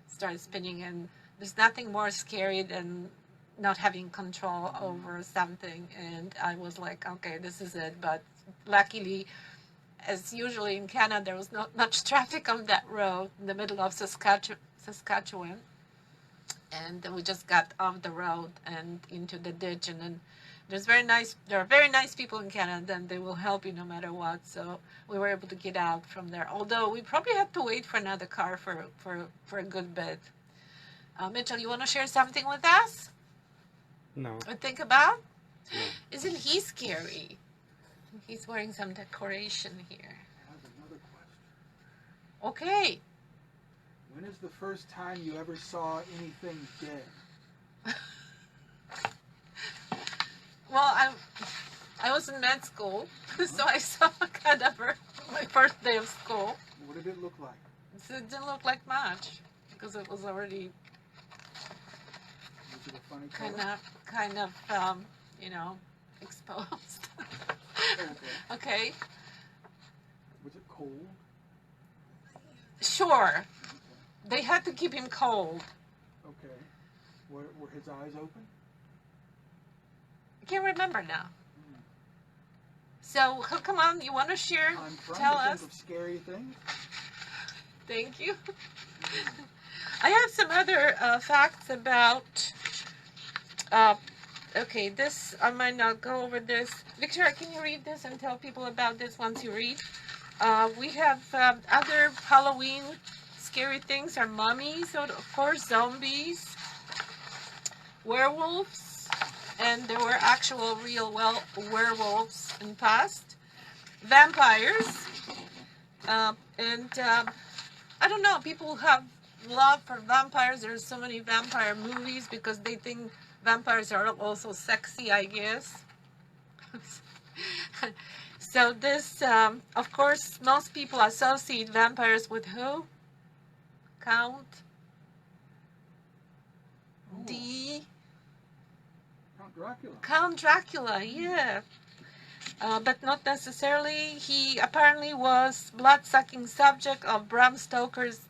started spinning. And there's nothing more scary than not having control over something. And I was like, okay, this is it. But luckily, as usually in Canada, there was not much traffic on that road in the middle of Saskatchewan. And we just got off the road and into the ditch. And then there are very nice people in Canada, and they will help you no matter what. So we were able to get out from there. Although we probably had to wait for another car for a good bit. Mitchell, you want to share something with us? No. Or think about? No. Isn't he scary? He's wearing some decoration here. I have another question. Okay. When is the first time you ever saw anything dead? Well, I was in med school, so I saw a cadaver my first day of school. What did it look like? So it didn't look like much because it was already Was it a funny color? kind of exposed. Okay. Okay. Was it cold? Sure. They had to keep him cold. Okay. Were his eyes open? I can't remember now. So, come on, you want to share? I'm trying Tell to us. think of scary things. Thank you. I have some other facts about. Okay, this I might not go over this. Victoria, can you read this and tell people about this once you read? We have other Halloween scary things are mummies, of course, zombies, werewolves, and there were actual real werewolves in the past, vampires, and I don't know, people have love for vampires. There's so many vampire movies because they think vampires are also sexy, I guess. So this, of course, most people associate vampires with who? Count D. Count Dracula. Count Dracula, yeah. But not necessarily. He apparently was blood-sucking subject of Bram Stoker's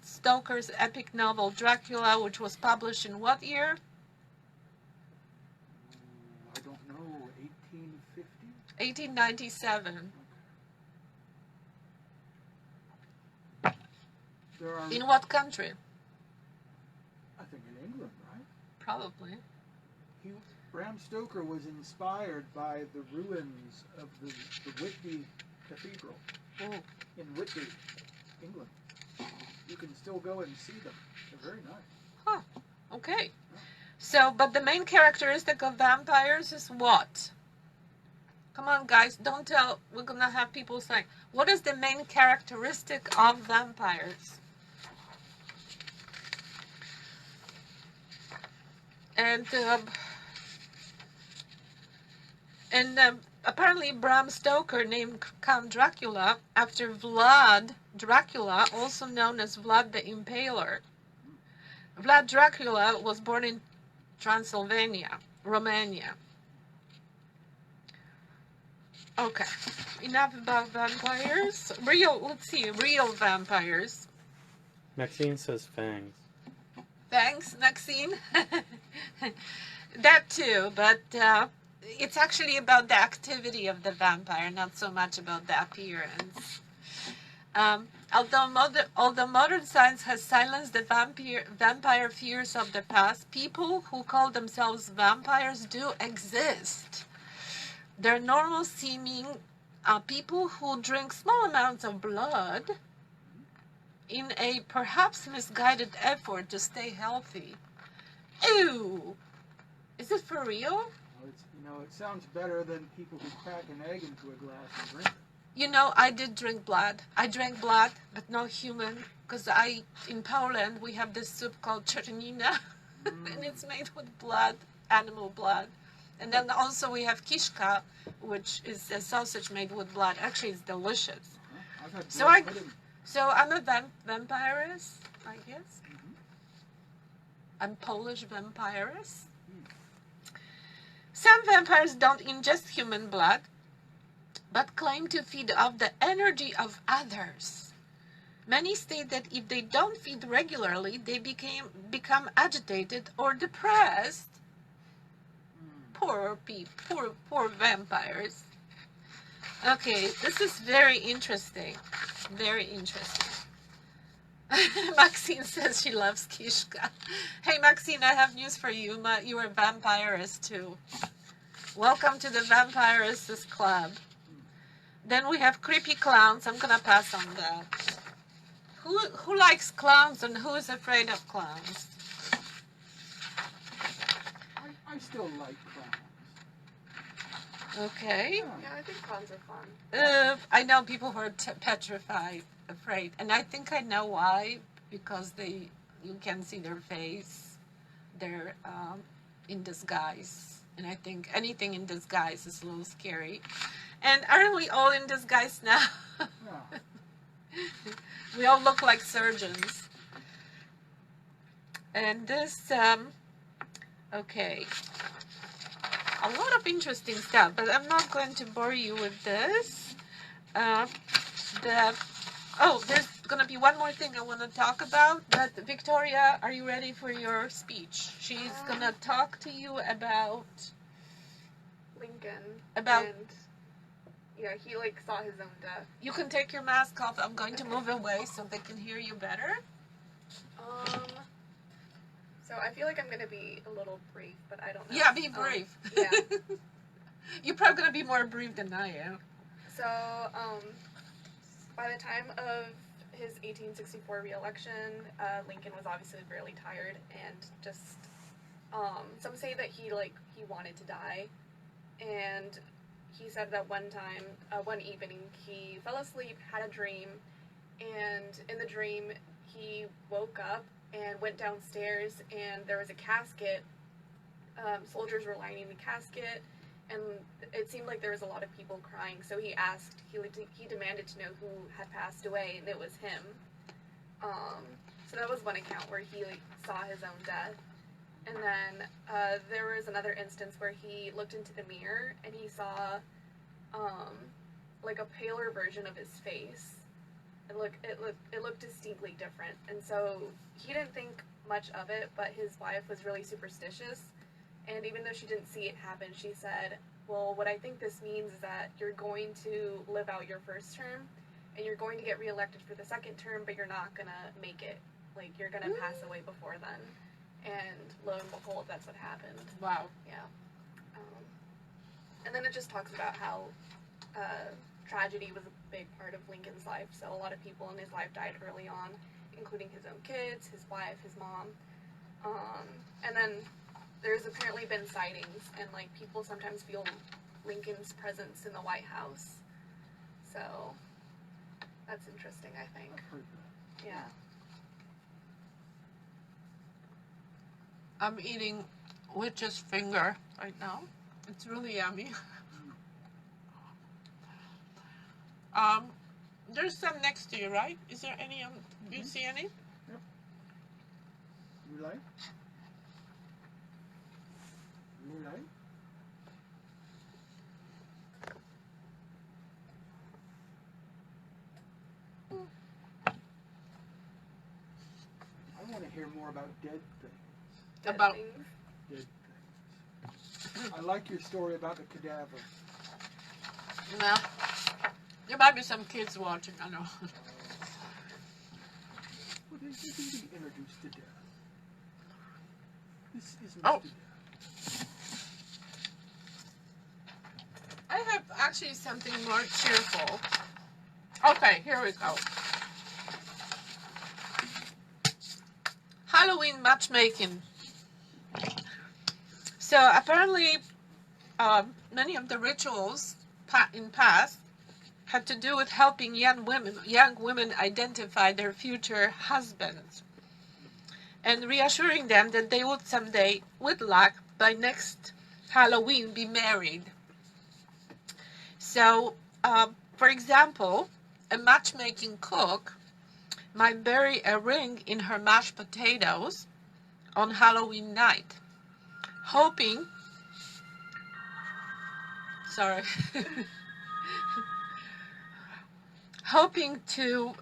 epic novel Dracula, which was published in what year? I don't know. 1850. 1897. There are. In what country? I think in England, right? Probably. Bram Stoker was inspired by the ruins of the Whitby Cathedral Oh. in Whitby, England. You can still go and see them. They're very nice. Huh. Okay. So, but the main characteristic of vampires is what? Come on, guys, don't tell. We're gonna have people saying, what is the main characteristic of vampires? And apparently Bram Stoker named Count Dracula after Vlad Dracula, also known as Vlad the Impaler. Vlad Dracula was born in Transylvania, Romania. Okay, enough about vampires. Real vampires. Maxine says fangs. Thanks, Maxine. That too, but it's actually about the activity of the vampire, not so much about the appearance. Although modern science has silenced the vampire fears of the past, people who call themselves vampires do exist. They're normal-seeming people who drink small amounts of blood in a perhaps misguided effort to stay healthy. Ew! Is it for real? Well, it sounds better than people who crack an egg into a glass and drink it. You know, I did drink blood. I drank blood, but not human, because in Poland, we have this soup called czernina, and it's made with blood, animal blood. And then also we have kiszka, which is a sausage made with blood. Actually, it's delicious. I've had So blood I- pudding. So I'm a vampiress, I guess. Mhm. I'm Polish vampiress. Some vampires don't ingest human blood, but claim to feed off the energy of others. Many state that if they don't feed regularly, they become agitated or depressed. Poor vampires. Okay, this is very interesting. Very interesting. Maxine says she loves Kishka. Hey Maxine, I have news for you. You are a vampirist too. Welcome to the Vampirist Club. Then we have creepy clowns. I'm gonna pass on that. Who likes clowns and who is afraid of clowns? I still like clowns. Okay. Yeah. Yeah, I think clowns are fun. I know people who are petrified, afraid, and I think I know why. Because you can see their face. They're in disguise, and I think anything in disguise is a little scary. And aren't we all in disguise now? Yeah. We all look like surgeons. And this, okay. A lot of interesting stuff, but I'm not going to bore you with this. There's going to be one more thing I want to talk about. But Victoria, are you ready for your speech? She's going to talk to you about... Lincoln. About- And, yeah, he, like, saw his own death. You can take your mask off. I'm going to move away so they can hear you better. So I feel like I'm going to be a little brief, but I don't know. Yeah, be brief. Yeah. You're probably going to be more brief than I am. So, by the time of his 1864 re-election, Lincoln was obviously really tired and just, some say that he wanted to die, and he said that one evening, he fell asleep, had a dream, and in the dream, he woke up and went downstairs, and there was a casket. Soldiers were lining the casket, and it seemed like there was a lot of people crying. So he demanded to know who had passed away, and it was him. So that was one account where he saw his own death. And then there was another instance where he looked into the mirror and he saw a paler version of his face. It looked distinctly different, and so he didn't think much of it, but his wife was really superstitious, and even though she didn't see it happen, she said, well, what I think this means is that you're going to live out your first term, and you're going to get reelected for the second term, but you're not gonna make it. Like, you're gonna pass away before then. And lo and behold, that's what happened. Wow. Yeah. And then it just talks about how tragedy was a big part of Lincoln's life. So a lot of people in his life died early on, including his own kids, his wife, his mom. And then there's apparently been sightings, and people sometimes feel Lincoln's presence in the White House. So that's interesting, I think. I've heard that. Yeah. I'm eating witch's finger right now. It's really yummy. There's some next to you, right? Is there any? Do you see any? You like? You like? I want to hear more about dead things. Dead About- things. Dead things. I like your story about the cadaver. No. There might be some kids watching. I know. Well, they can be introduced to death. This is Mr. Oh. Death. I have actually something more cheerful. Okay, here we go. Halloween matchmaking. So apparently, many of the rituals in past had to do with helping young women identify their future husbands and reassuring them that they would someday, with luck, by next Halloween be married. So, for example, a matchmaking cook might bury a ring in her mashed potatoes on Halloween night, hoping, sorry, hoping to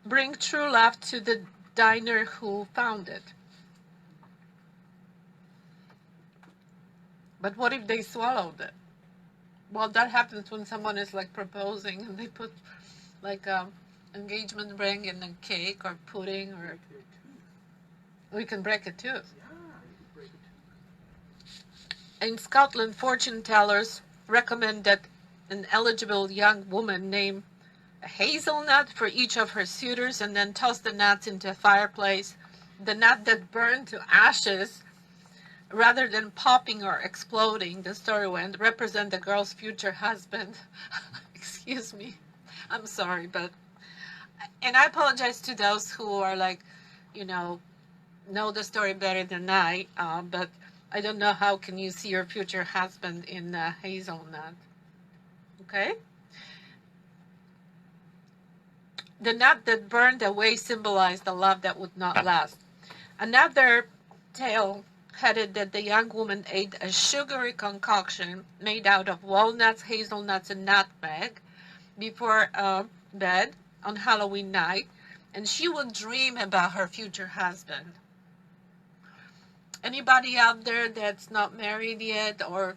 bring true love to the diner who found it. But what if they swallowed it? Well, that happens when someone is like proposing and they put like a engagement ring in a cake or pudding, or we can break a tooth. Yeah, you could break a tooth. In Scotland, fortune tellers recommend that an eligible young woman name a hazelnut for each of her suitors and then toss the nuts into a fireplace. The nut that burned to ashes, rather than popping or exploding, the story went, represent the girl's future husband. Excuse me. I'm sorry, but... And I apologize to those who are like, know the story better than I, but I don't know how can you see your future husband in a hazelnut. Okay? The nut that burned away symbolized the love that would not last. Another tale headed that the young woman ate a sugary concoction made out of walnuts, hazelnuts, and nutmeg before bed on Halloween night, and she would dream about her future husband. Anybody out there that's not married yet or,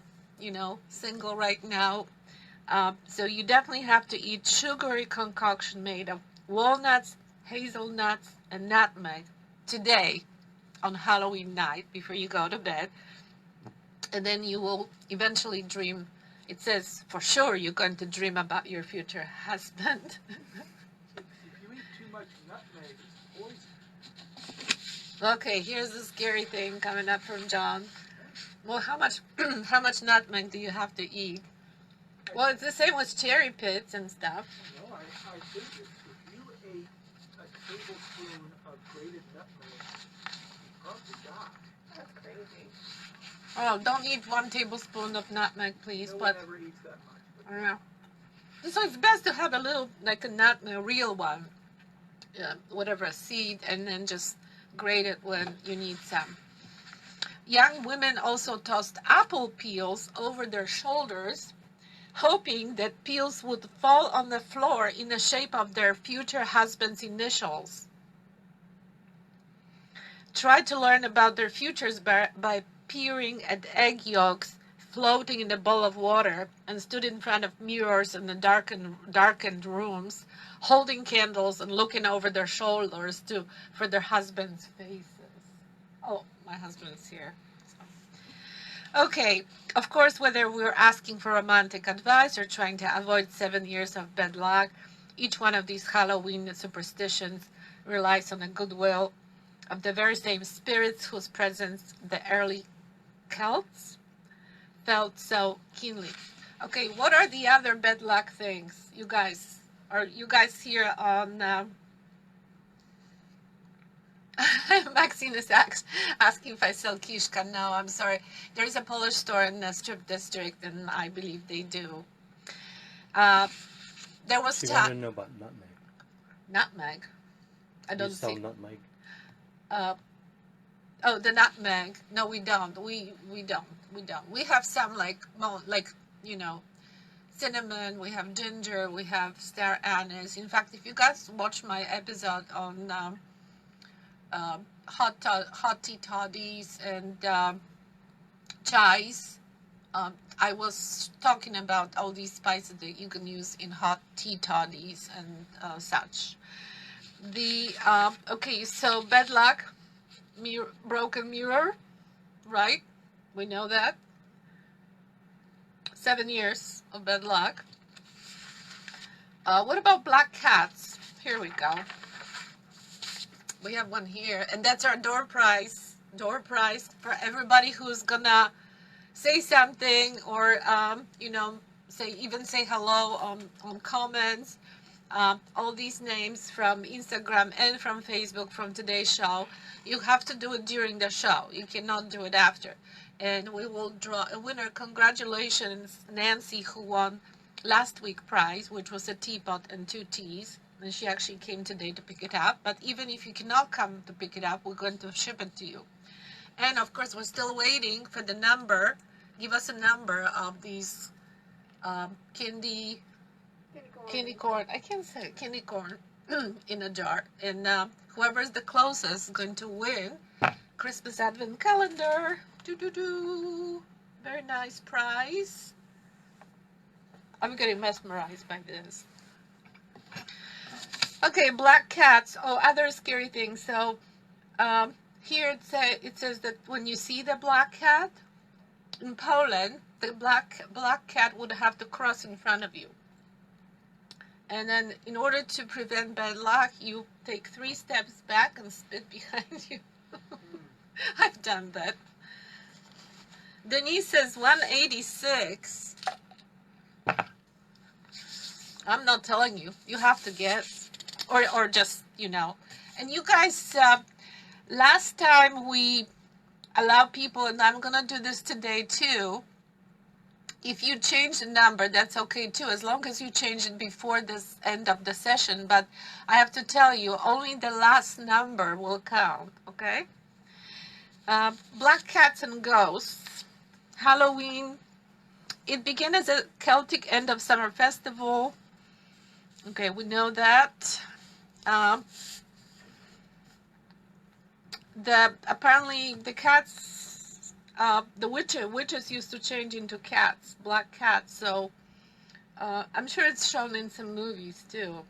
single right now? So you definitely have to eat sugary concoction made of walnuts, hazelnuts, and nutmeg today on Halloween night before you go to bed. And then you will eventually dream. It says for sure you're going to dream about your future husband. If you eat too much nutmeg, it's poison. Okay, here's the scary thing coming up from John. Well, how much nutmeg do you have to eat? Well, it's the same with cherry pits and stuff. No, I think if you ate a tablespoon of grated nutmeg, you'd probably die. That's crazy. Oh, don't eat 1 tablespoon of nutmeg, please. No But one ever eats that much. I don't know. So it's best to have a little, like a nutmeg, a real one, whatever, a seed, and then just grate it when you need some. Young women also tossed apple peels over their shoulders, hoping that peels would fall on the floor in the shape of their future husband's initials. Tried to learn about their futures by peering at egg yolks floating in a bowl of water, and stood in front of mirrors in the darkened rooms, holding candles and looking over their shoulders for their husbands' faces. Oh, my husband's here. Okay, of course, whether we're asking for romantic advice or trying to avoid 7 years of bad luck, each one of these Halloween superstitions relies on the goodwill of the very same spirits whose presence the early Celts felt so keenly. Okay, what are the other bad luck things? You guys, are you guys here on... Maxine is asking if I sell kiszka. No, I'm sorry. There's a Polish store in the Strip District, and I believe they do. There was She wanted to know about nutmeg. Nutmeg. I don't You sell see. nutmeg? Oh, the nutmeg. No, we don't. We don't. We have some like cinnamon. We have ginger. We have star anise. In fact, if you guys watch my episode on hot tea toddies and chais, I was talking about all these spices that you can use in hot tea toddies and such. Okay, so bad luck, broken mirror, right? We know that. 7 years of bad luck. What about black cats? Here we go. We have one here, and that's our door prize. Door prize for everybody who's gonna say something or say hello on comments. All these names from Instagram and from Facebook from today's show. You have to do it during the show. You cannot do it after. and we will draw a winner. Congratulations, Nancy, who won last week prize, which was a teapot and 2 teas. And she actually came today to pick it up. But even if you cannot come to pick it up, we're going to ship it to you. And of course, we're still waiting for the number. Give us a number of these candy corn. I can't say it, candy corn in a jar. And whoever's the closest is going to win Christmas Advent Calendar. Doo-doo-doo. Very nice prize. I'm getting mesmerized by this. Okay, black cats. Oh, other scary things. So here it says that when you see the black cat, in Poland, the black cat would have to cross in front of you. And then in order to prevent bad luck, you take 3 steps back and spit behind you. I've done that. Denise says 186. I'm not telling you. You have to guess. Or just, you know. And you guys, last time we allowed people, and I'm going to do this today too, if you change the number, that's okay too, as long as you change it before this end of the session. But I have to tell you, only the last number will count, okay? Black cats and ghosts. Halloween. It began as a Celtic end of summer festival. Okay, we know that. Apparently the cats, the witches used to change into cats, black cats. So I'm sure it's shown in some movies too.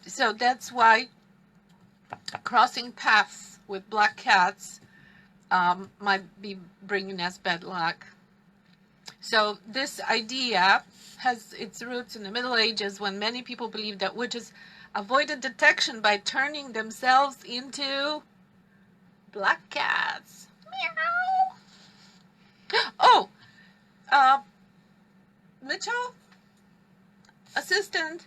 So that's why crossing paths with black cats might be bringing us bad luck. So this idea has its roots in the Middle Ages, when many people believed that witches avoided detection by turning themselves into black cats. Meow. Oh, Mitchell, assistant.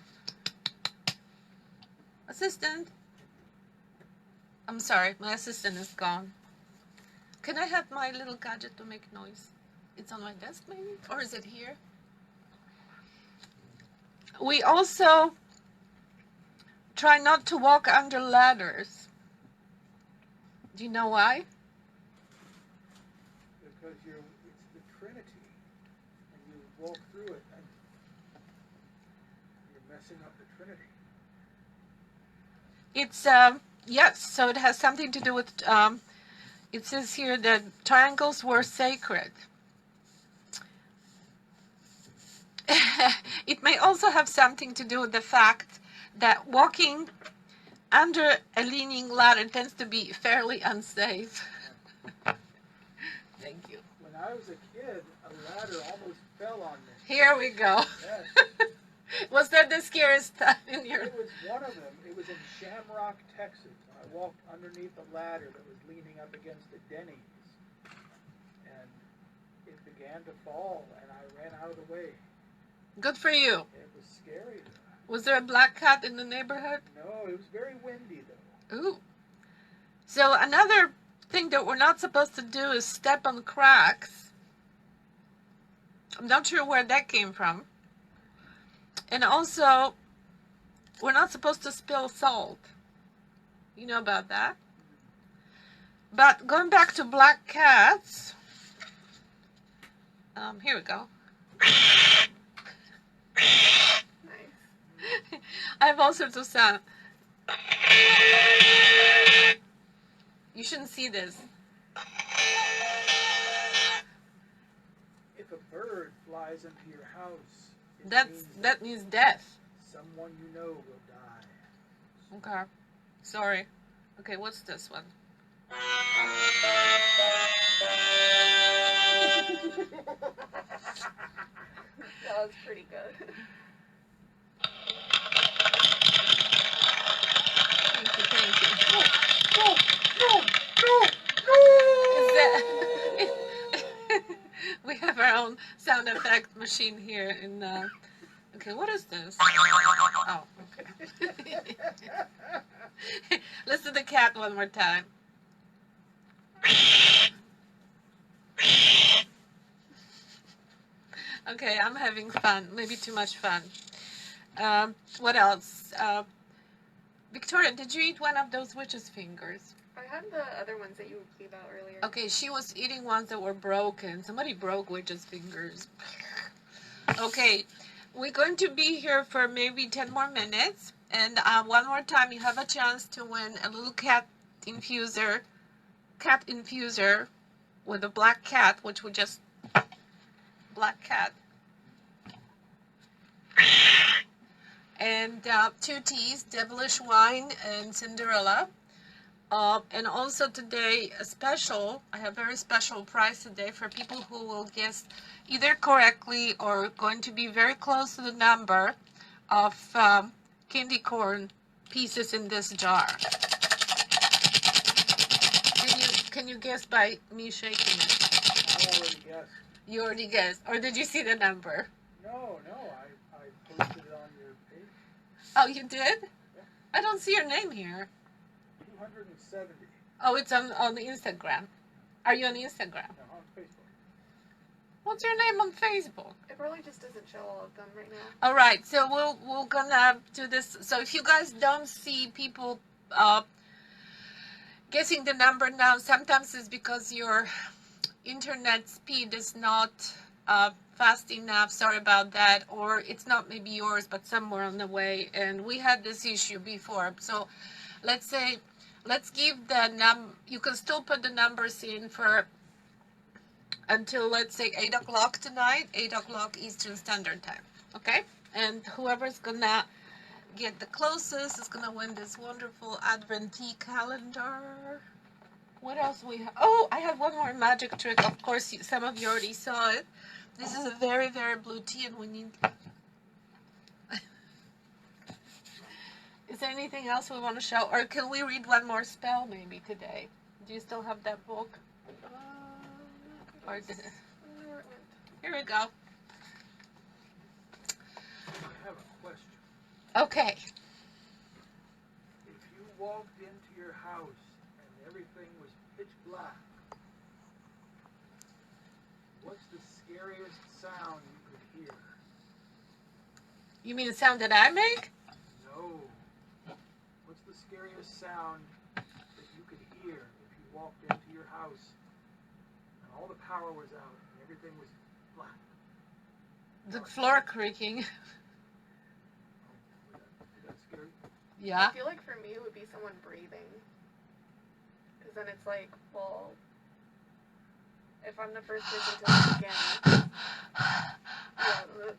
I'm sorry, my assistant is gone. Can I have my little gadget to make noise? It's on my desk maybe? Or is it here? We also try not to walk under ladders. Do you know why? Because it's the Trinity, and you walk through it, and you're messing up the Trinity. It's, yes, so it has something to do with, it says here that triangles were sacred. It may also have something to do with the fact that walking under a leaning ladder tends to be fairly unsafe. Thank you. When I was a kid, a ladder almost fell on me. Here we go. Yes. Was that the scariest time in your... It was one of them. It was in Shamrock, Texas. I walked underneath a ladder that was leaning up against a Denny's. And it began to fall, and I ran out of the way. Good for you. It was scary, though. Was there a black cat in the neighborhood? No, it was very windy, though. Ooh. So another thing that we're not supposed to do is step on cracks. I'm not sure where that came from. And also, we're not supposed to spill salt. You know about that? But going back to black cats, here we go. Nice. I have all sorts of sound. You shouldn't see this. If a bird flies into your house, it That means death. someone you know will die. Okay. Sorry. Okay, what's this one? That was pretty good. Thank you. No! Is that... We have our own sound effect machine here in okay, what is this? Oh, okay. Let's do the cat one more time. Okay, I'm having fun. Maybe too much fun. What else? Victoria, did you eat one of those witch's fingers? I had the other ones that you gave out earlier. Okay, she was eating ones that were broken. Somebody broke witch's fingers. Okay, we're going to be here for maybe 10 more minutes. And one more time, you have a chance to win a little cat infuser with a black cat, which we just, black cat. And 2 teas, Devilish Wine and Cinderella. And also today, I have a very special prize today for people who will guess either correctly or going to be very close to the number of candy corn pieces in this jar. Can you guess by me shaking it? I already guessed. You already guessed. Or did you see the number? No, I posted it on your page. Oh, you did? Yeah. I don't see your name here. 270. Oh, it's on the Instagram. Are you on Instagram? No, on Facebook. What's your name on Facebook? It really just doesn't show all of them right now. All right, so we're gonna do this. So if you guys don't see people guessing the number now, sometimes it's because your internet speed is not fast enough. Sorry about that. Or it's not maybe yours, but somewhere on the way. And we had this issue before. So let's give the you can still put the numbers in for until, let's say, 8 o'clock tonight, 8 o'clock Eastern Standard Time. Okay? And whoever's gonna get the closest is gonna win this wonderful Advent tea calendar. What else we have? Oh, I have one more magic trick. Of course, some of you already saw it. This is a very, very blue tea, and we need... Is there anything else we want to show? Or can we read one more spell maybe today? Do you still have that book? Or here we go. I have a question. Okay. If you walked into your house and everything was pitch black, what's the scariest sound you could hear? You mean the sound that I make? No. What's the scariest sound that you could hear if you walked into your house and all the power was out and everything was black? The floor creaking. Is that scary? Yeah. I feel like for me it would be someone breathing. Because then it's like, well, if I'm the first person to look again. Yeah.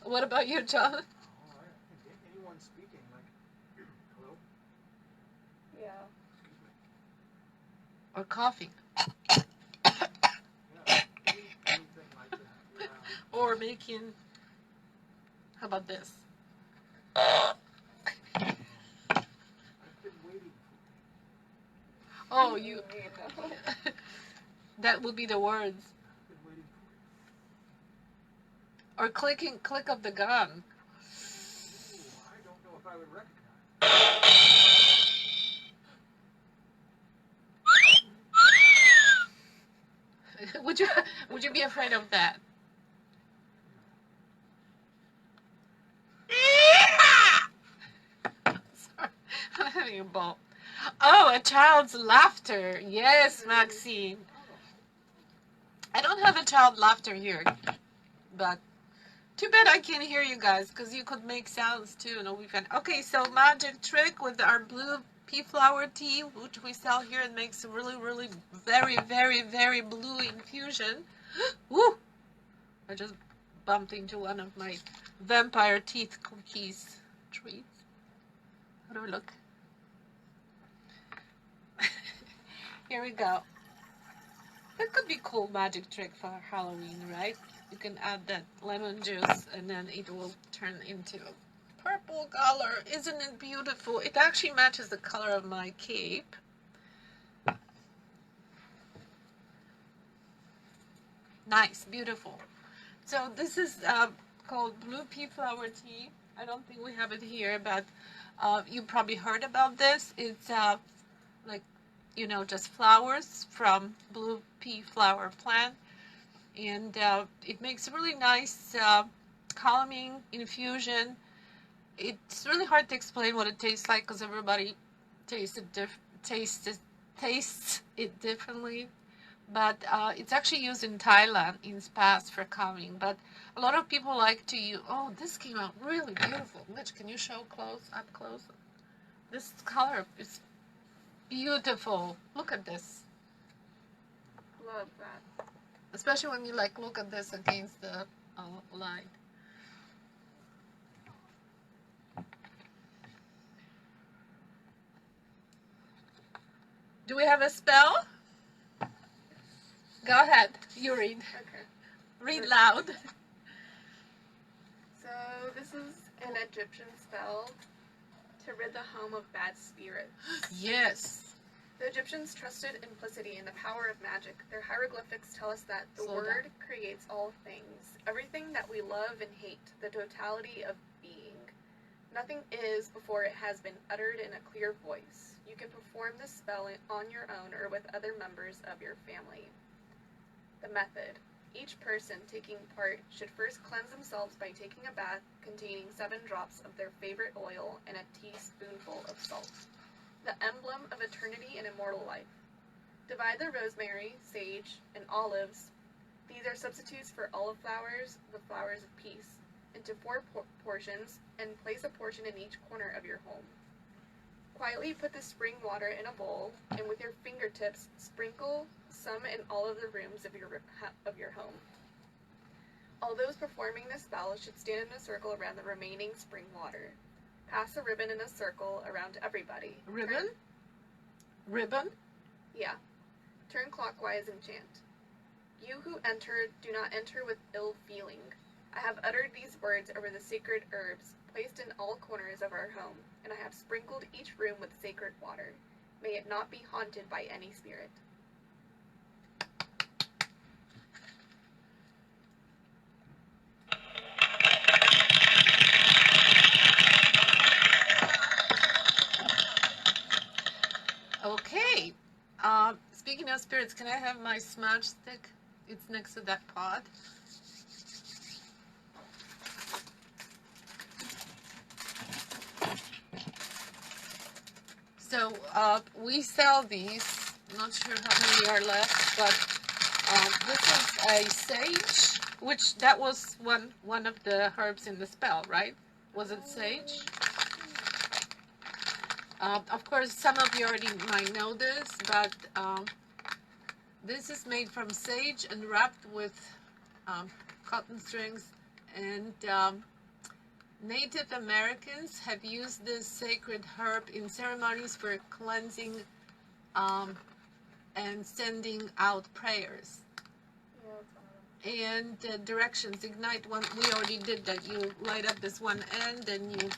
What about you, John? Oh, I think anyone speaking, like, hello? Yeah. Excuse me. Or coughing. Yeah, anything like that. Yeah. Or making... How about this? I've been waiting for Oh, you... You know. That would be the words. I've been waiting Or click of the gun. for Ooh, I don't know if I would recognize. Would you be afraid of that? Sorry, I'm having a ball. Oh, a child's laughter. Yes, Maxine. I don't have a child laughter here, but too bad I can't hear you guys, because you could make sounds too. And we can. Okay, so magic trick with our blue pea flower tea, which we sell here, and makes a really, really, very, very, very blue infusion. Woo! I just bumped into one of my vampire teeth cookies treats. How do I look? Here we go. That could be a cool magic trick for Halloween, right? You can add that lemon juice and then it will turn into a purple color. Isn't it beautiful? It actually matches the color of my cape. Nice, beautiful. So this is called blue pea flower tea. I don't think we have it here, but you probably heard about this. It's like you know, just flowers from blue pea flower plant. And it makes a really nice calming infusion. It's really hard to explain what it tastes like because everybody tastes it differently. But it's actually used in Thailand in spas for calming. But a lot of people like to use. Oh, this came out really beautiful. Mitch, can you show up close? This color is beautiful. Look at this. Love that. Especially when you like look at this against the light. Do we have a spell? Go ahead. You read. Okay. Read loud. So this is an Egyptian spell to rid the home of bad spirits. Yes. The Egyptians trusted implicity in the power of magic. Their hieroglyphics tell us that the Slow word down. creates all things, everything that we love and hate, the totality of being. Nothing is before it has been uttered in a clear voice. You can perform this spell on your own or with other members of your family. The method. Each person taking part should first cleanse themselves by taking a bath containing 7 drops of their favorite oil and a teaspoonful of salt, the emblem of eternity and immortal life. Divide the rosemary, sage, and olives, these are substitutes for olive flowers, the flowers of peace, into 4 portions and place a portion in each corner of your home. Quietly put the spring water in a bowl and with your fingertips sprinkle some in all of the rooms of your home. All those performing this spell should stand in a circle around the remaining spring water. Pass a ribbon in a circle around everybody. Ribbon? Ribbon? Yeah. Turn clockwise and chant. You who enter, do not enter with ill feeling. I have uttered these words over the sacred herbs placed in all corners of our home, and I have sprinkled each room with sacred water. May it not be haunted by any spirit. Okay. Speaking of spirits, can I have my smudge stick? It's next to that pot. So we sell these. I'm not sure how many are left, but this is a sage, which that was one of the herbs in the spell, right? Was it sage? Of course, some of you already might know this, but this is made from sage and wrapped with cotton strings. And Native Americans have used this sacred herb in ceremonies for cleansing and sending out prayers. And directions. Ignite one. We already did that. You light up this one end, and you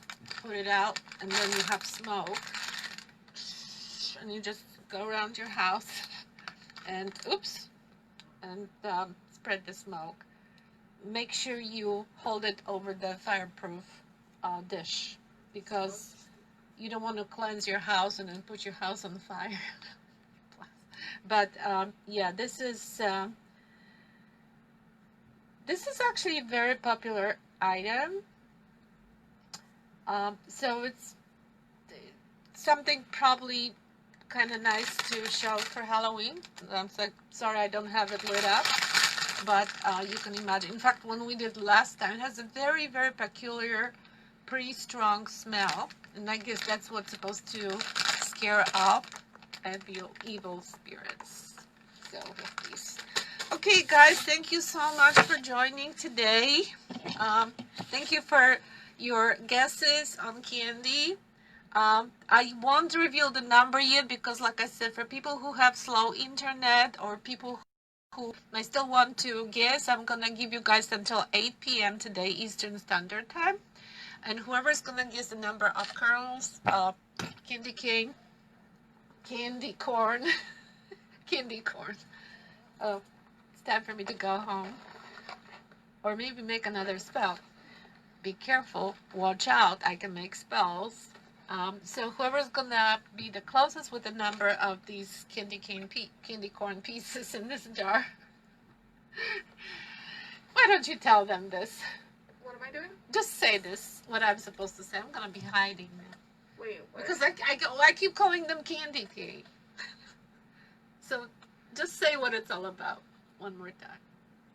put it out, and then you have smoke. And you just go around your house and spread the smoke. Make sure you hold it over the fireproof dish, because you don't want to cleanse your house and then put your house on fire. But yeah, this is actually a very popular item. So it's something probably kind of nice to show for Halloween. I'm sorry I don't have it lit up, but you can imagine. In fact, when we did last time, it has a very, very peculiar, pretty strong smell, and I guess that's what's supposed to scare off evil spirits. So with these. Okay, guys, thank you so much for joining today. Thank you for your guesses on candy. I won't reveal the number yet because, like I said, for people who have slow internet or people who might still want to guess, I'm going to give you guys until 8 p.m. today, Eastern Standard Time. And whoever's going to guess the number of kernels, candy cane, candy corn, candy corn. Oh, it's time for me to go home. Or maybe make another spell. Be careful. Watch out. I can make spells So whoever's gonna be the closest with the number of these candy corn pieces in this jar. Why don't you tell them this? What am I doing? Just say this, what I'm supposed to say. I'm gonna be hiding them. Wait, what? Because I keep calling them candy cane. So just say what it's all about one more time.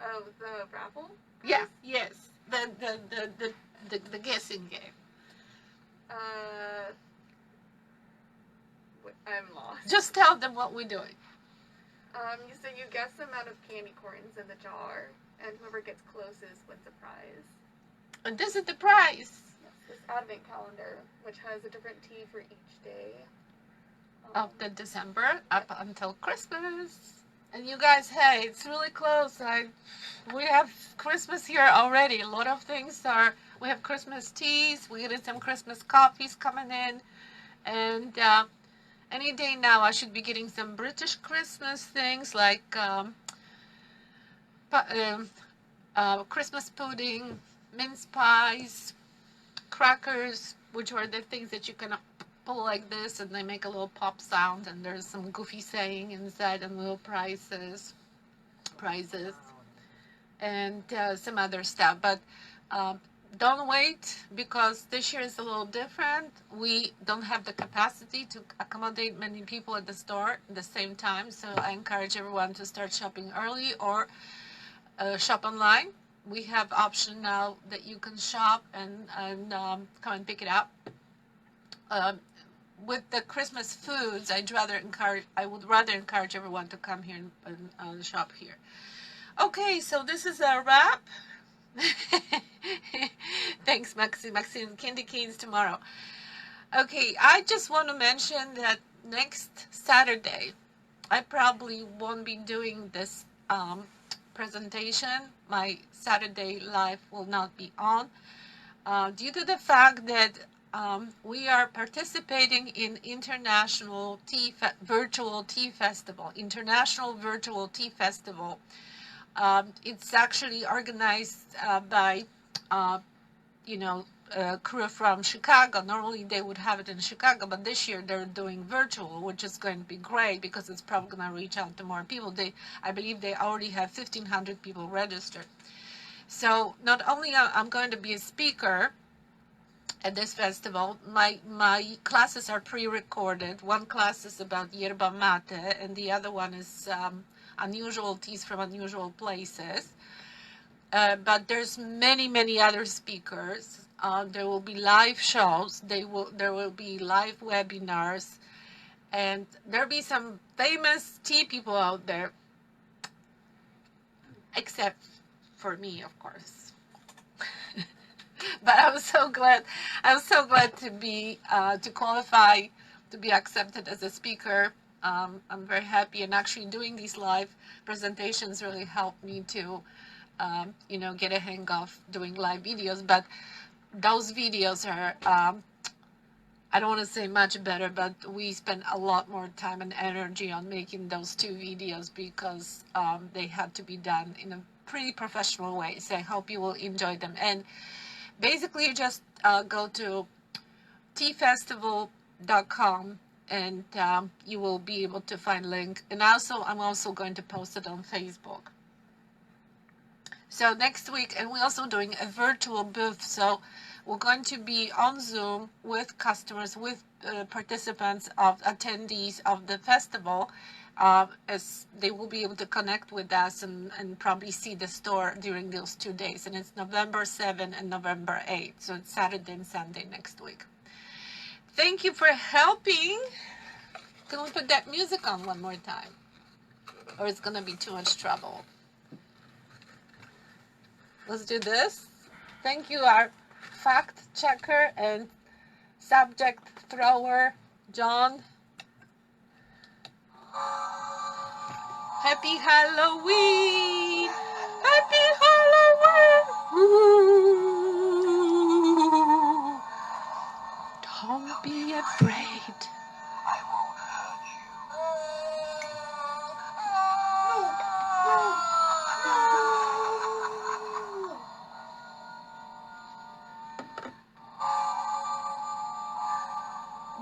Oh, the raffle? Yeah, yes. The guessing game. I'm lost. Just tell them what we're doing. So you guess the amount of candy corns in the jar, and whoever gets closest wins a prize. And this is the prize. Yes, this advent calendar, which has a different tea for each day. Of the December up until Christmas. And you guys, hey, it's really close. We have Christmas here already. A lot of things we have Christmas teas, we get some Christmas coffees coming in, and any day now I should be getting some British Christmas things like Christmas pudding, mince pies, crackers, which are the things that you can pull like this and they make a little pop sound, and there's some goofy saying inside and little prizes, and some other stuff. But don't wait, because this year is a little different. We don't have the capacity to accommodate many people at the store at the same time, so I encourage everyone to start shopping early or shop online. We have option now that you can shop and come and pick it up. With the Christmas foods, I would rather encourage everyone to come here and shop here. Okay, so this is a wrap. Thanks, Maxine. Candy canes tomorrow. Okay, I just want to mention that next Saturday, I probably won't be doing this presentation. My Saturday live will not be on due to the fact that we are participating in International Virtual Tea Festival. It's actually organized by, a crew from Chicago. Normally they would have it in Chicago, but this year they're doing virtual, which is going to be great because it's probably going to reach out to more people. I believe they already have 1,500 people registered. So not only I'm going to be a speaker at this festival, my classes are pre-recorded. One class is about yerba mate, and the other one is unusual teas from unusual places. But there's many other speakers. There will be live shows. There will be live webinars, and there'll be some famous tea people out there, except for me, of course. But I'm so glad to be to qualify to be accepted as a speaker. I'm very happy, and actually doing these live presentations really helped me to get a hang of doing live videos. But those videos are I don't want to say much better, but we spent a lot more time and energy on making those two videos because they had to be done in a pretty professional way. So I hope you will enjoy them. And basically, you just go to teafestival.com and you will be able to find a link. And I'm also going to post it on Facebook. So next week, and we're also doing a virtual booth. So we're going to be on Zoom with customers, with participants of attendees of the festival, as they will be able to connect with us and probably see the store during those 2 days. And it's November 7 and November 8. So it's Saturday and Sunday next week. Thank you for helping. Can we put that music on one more time? Or it's going to be too much trouble. Let's do this. Thank you, our fact checker and subject thrower, John. Happy Halloween! Happy Halloween! Ooh. Don't be afraid. I won't hurt you.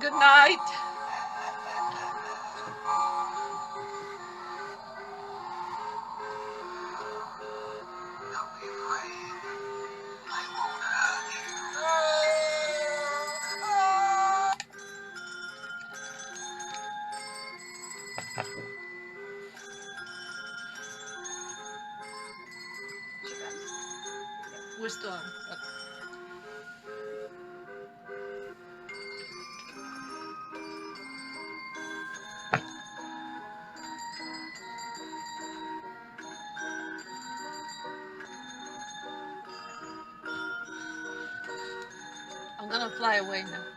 Good night. Don't be afraid. I won't hurt We're still on. I'm gonna fly away now.